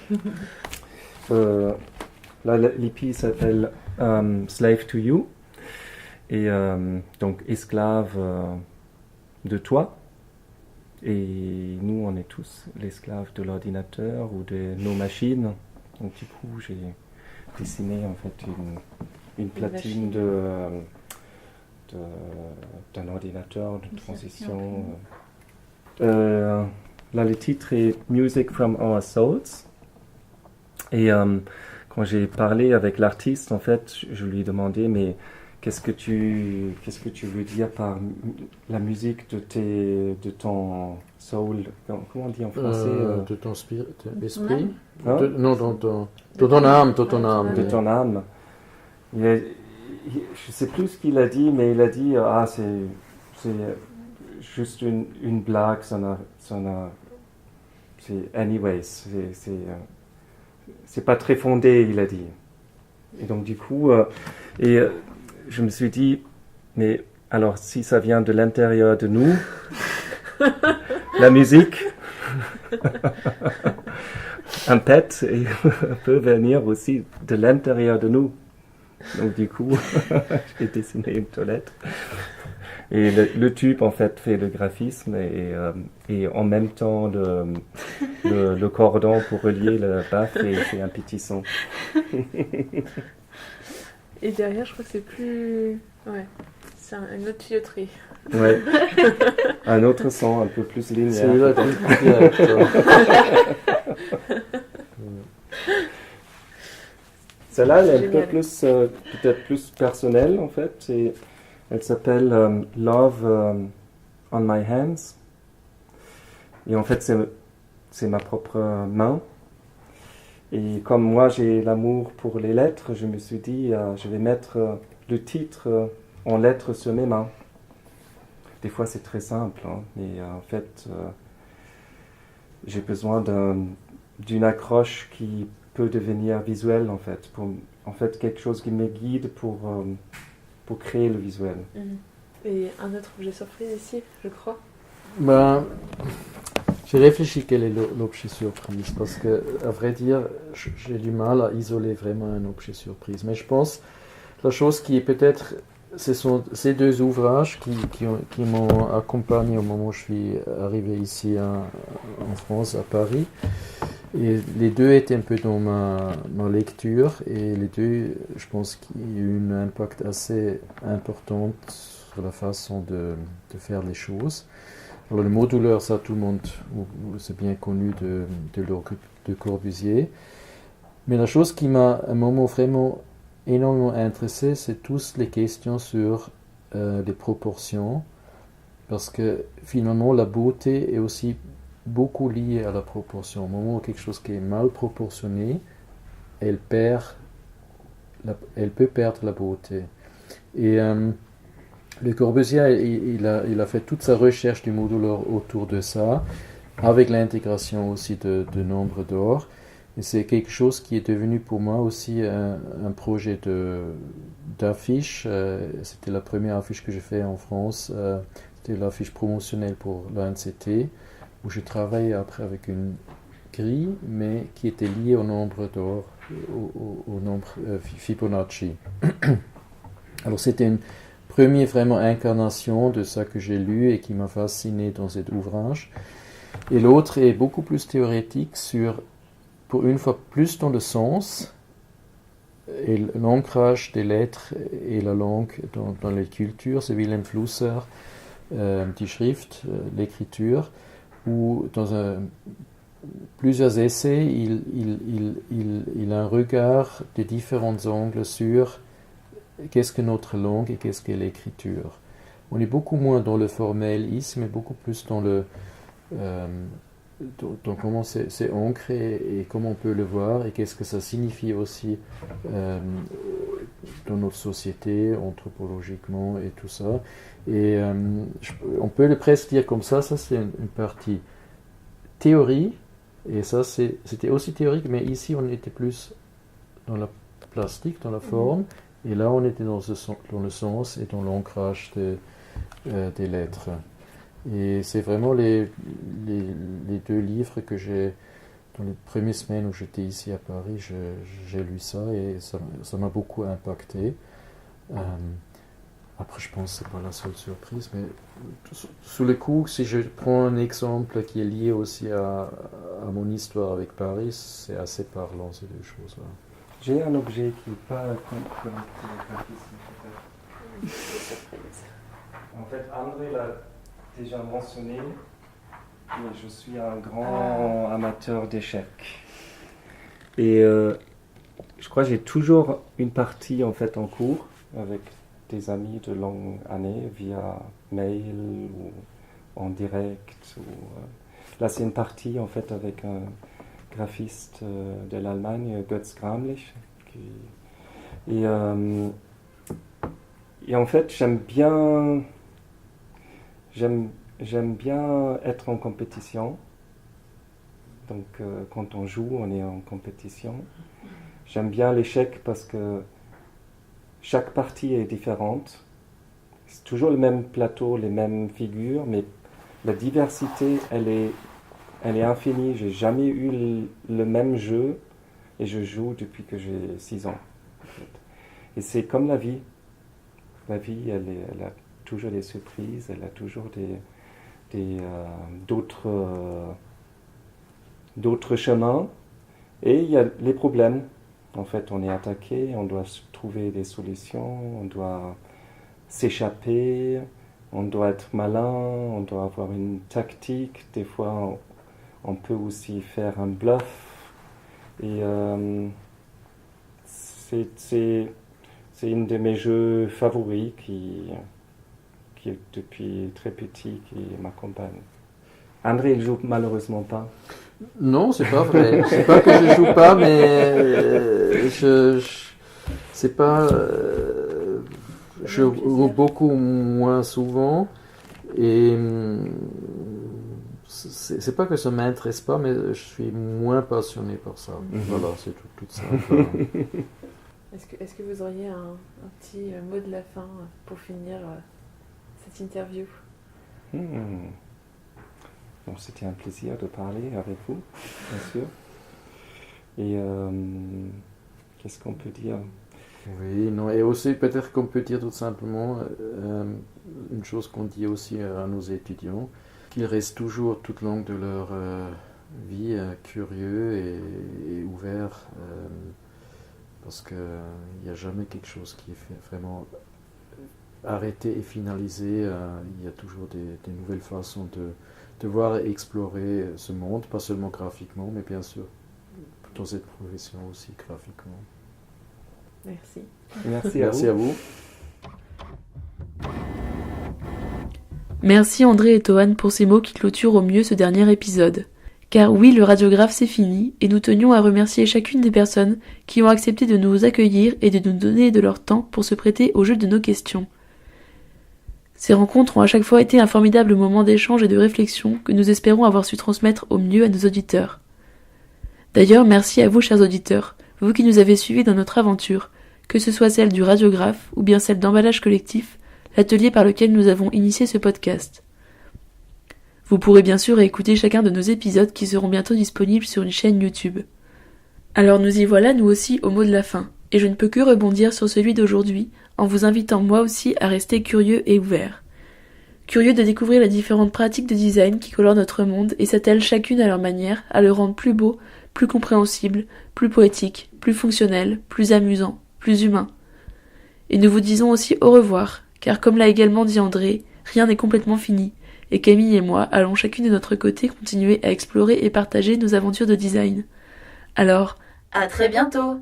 Là, l'EP s'appelle Slave to You, et donc esclave de toi. Et nous, on est tous l'esclave de l'ordinateur ou de nos machines. Donc du coup, j'ai dessiné en fait une platine d'un ordinateur de transition. Là, le titre est Music from Our Souls. Et quand j'ai parlé avec l'artiste, en fait, je lui ai demandé, mais qu'est-ce que tu veux dire par la musique de ton soul? Comment on dit en français De ton esprit? Hein? Non, de ton âme. De ton âme. Je ne sais plus ce qu'il a dit, mais il a dit c'est juste une blague, c'est anyways, c'est pas très fondé, il a dit. Et donc du coup, je me suis dit, mais alors si ça vient de l'intérieur de nous, la musique, un pet peut venir aussi de l'intérieur de nous. Donc du coup, j'ai dessiné une toilette. Et le tube, en fait, fait le graphisme et en même temps le cordon pour relier le baffle et fait un petit son. Et derrière, je crois que c'est plus... Ouais, c'est une autre tuyauterie. Ouais. Un autre son, un peu plus linéaire. Celui-là est plus direct. Celle-là, elle est un peu plus, peut-être plus personnelle, en fait. Elle s'appelle Love on My Hands. Et en fait, c'est ma propre main. Et comme moi, j'ai l'amour pour les lettres, je me suis dit, je vais mettre le titre en lettres sur mes mains. Des fois, c'est très simple, hein, mais en fait, j'ai besoin d'une accroche qui peut devenir visuelle, en fait, quelque chose qui me guide pour créer le visuel. Et un autre objet surprise ici, je crois. Ben, j'ai réfléchi quel est l'objet surprise, parce que, à vrai dire, j'ai du mal à isoler vraiment un objet surprise. Mais je pense, la chose qui est peut-être, ce sont ces deux ouvrages qui m'ont accompagné au moment où je suis arrivé ici en France, à Paris. Et les deux étaient un peu dans ma lecture, et les deux, je pense qu'il y a eu un impact assez important sur la façon de faire les choses. Alors le modulaire, ça tout le monde, c'est bien connu de Corbusier. Mais la chose qui m'a à un moment vraiment énormément intéressé, c'est toutes les questions sur les proportions, parce que finalement la beauté est aussi beaucoup liée à la proportion. Au moment où quelque chose qui est mal proportionné, elle peut perdre la beauté. Et Le Corbusier, il a fait toute sa recherche du modulaire autour de ça, avec l'intégration aussi de nombres d'or. Et c'est quelque chose qui est devenu pour moi aussi un projet d'affiche. C'était la première affiche que j'ai faite en France. C'était l'affiche promotionnelle pour l'ANCT, où je travaillais après avec une grille, mais qui était liée au nombre d'or, au nombre Fibonacci. Alors c'était une première vraiment incarnation de ça que j'ai lu et qui m'a fasciné dans cet ouvrage. Et l'autre est beaucoup plus théorétique pour une fois plus dans le sens et l'ancrage des lettres et la langue dans les cultures. C'est Wilhelm Flusser, die Schrift, l'écriture, où dans plusieurs essais, il a un regard de différents angles sur qu'est-ce que notre langue et qu'est-ce que l'écriture. On est beaucoup moins dans le formalisme, mais beaucoup plus dans dans comment c'est ancré et comment on peut le voir et qu'est-ce que ça signifie aussi dans notre société, anthropologiquement et tout ça. Et on peut presque dire comme ça c'est une partie théorie, et ça c'était aussi théorique, mais ici on était plus dans la plastique, dans la forme, et là on était dans le sens et dans l'ancrage des lettres. Et c'est vraiment les deux livres que j'ai, dans les premières semaines où j'étais ici à Paris, j'ai lu ça et ça m'a beaucoup impacté. Après, je pense que ce n'est pas la seule surprise, mais sous le coup, si je prends un exemple qui est lié aussi à mon histoire avec Paris, c'est assez parlant ces deux choses-là. J'ai un objet qui n'est pas connecté au graphisme. En fait, André l'a déjà mentionné, mais je suis un grand amateur d'échecs. Et je crois que j'ai toujours une partie en fait en cours avec des amis de longue année via mail ou en direct. Là, c'est une partie en fait avec un graphiste de l'Allemagne, Götz Gramlich. Et en fait, j'aime bien être en compétition. Donc, quand on joue, on est en compétition. J'aime bien l'échec parce que chaque partie est différente. C'est toujours le même plateau, les mêmes figures, mais la diversité, elle est infinie. J'ai jamais eu le même jeu et je joue depuis que j'ai 6 ans. En fait. Et c'est comme la vie. La vie, elle a toujours des surprises, elle a toujours d'autres chemins. Et il y a les problèmes. En fait, on est attaqué, on doit trouver des solutions, on doit s'échapper, on doit être malin, on doit avoir une tactique. Des fois, on peut aussi faire un bluff. Et c'est une de mes jeux favoris qui est depuis très petit, qui m'accompagne. André, il joue malheureusement pas. Non, c'est pas vrai. C'est pas que je joue pas, mais c'est pas. Je joue beaucoup moins souvent et c'est pas que ça m'intéresse pas, mais je suis moins passionné par ça. Voilà, c'est tout simple. Est-ce que vous auriez un petit mot de la fin pour finir cette interview? Bon, c'était un plaisir de parler avec vous, bien sûr. Et qu'est-ce qu'on peut dire? Oui, non, et aussi peut-être qu'on peut dire tout simplement une chose qu'on dit aussi à nos étudiants, qu'ils restent toujours toute longue de leur vie curieux et ouverts, parce qu'il n'y a jamais quelque chose qui est vraiment arrêté et finalisé. Il y a toujours des nouvelles façons de voir et explorer ce monde, pas seulement graphiquement, mais bien sûr dans cette profession aussi graphiquement. Merci. Merci à vous. Merci André et Toan pour ces mots qui clôturent au mieux ce dernier épisode. Car oui, le radiographe c'est fini, et nous tenions à remercier chacune des personnes qui ont accepté de nous accueillir et de nous donner de leur temps pour se prêter au jeu de nos questions. Ces rencontres ont à chaque fois été un formidable moment d'échange et de réflexion que nous espérons avoir su transmettre au mieux à nos auditeurs. D'ailleurs, merci à vous, chers auditeurs, vous qui nous avez suivis dans notre aventure, que ce soit celle du radiographe ou bien celle d'Emballage Collectif, l'atelier par lequel nous avons initié ce podcast. Vous pourrez bien sûr écouter chacun de nos épisodes qui seront bientôt disponibles sur une chaîne YouTube. Alors nous y voilà nous aussi au mot de la fin, et je ne peux que rebondir sur celui d'aujourd'hui, en vous invitant moi aussi à rester curieux et ouvert. Curieux de découvrir les différentes pratiques de design qui colorent notre monde et s'attellent chacune à leur manière à le rendre plus beau, plus compréhensible, plus poétique, plus fonctionnel, plus amusant, plus humain. Et nous vous disons aussi au revoir, car comme l'a également dit André, rien n'est complètement fini, et Camille et moi allons chacune de notre côté continuer à explorer et partager nos aventures de design. Alors, À très bientôt!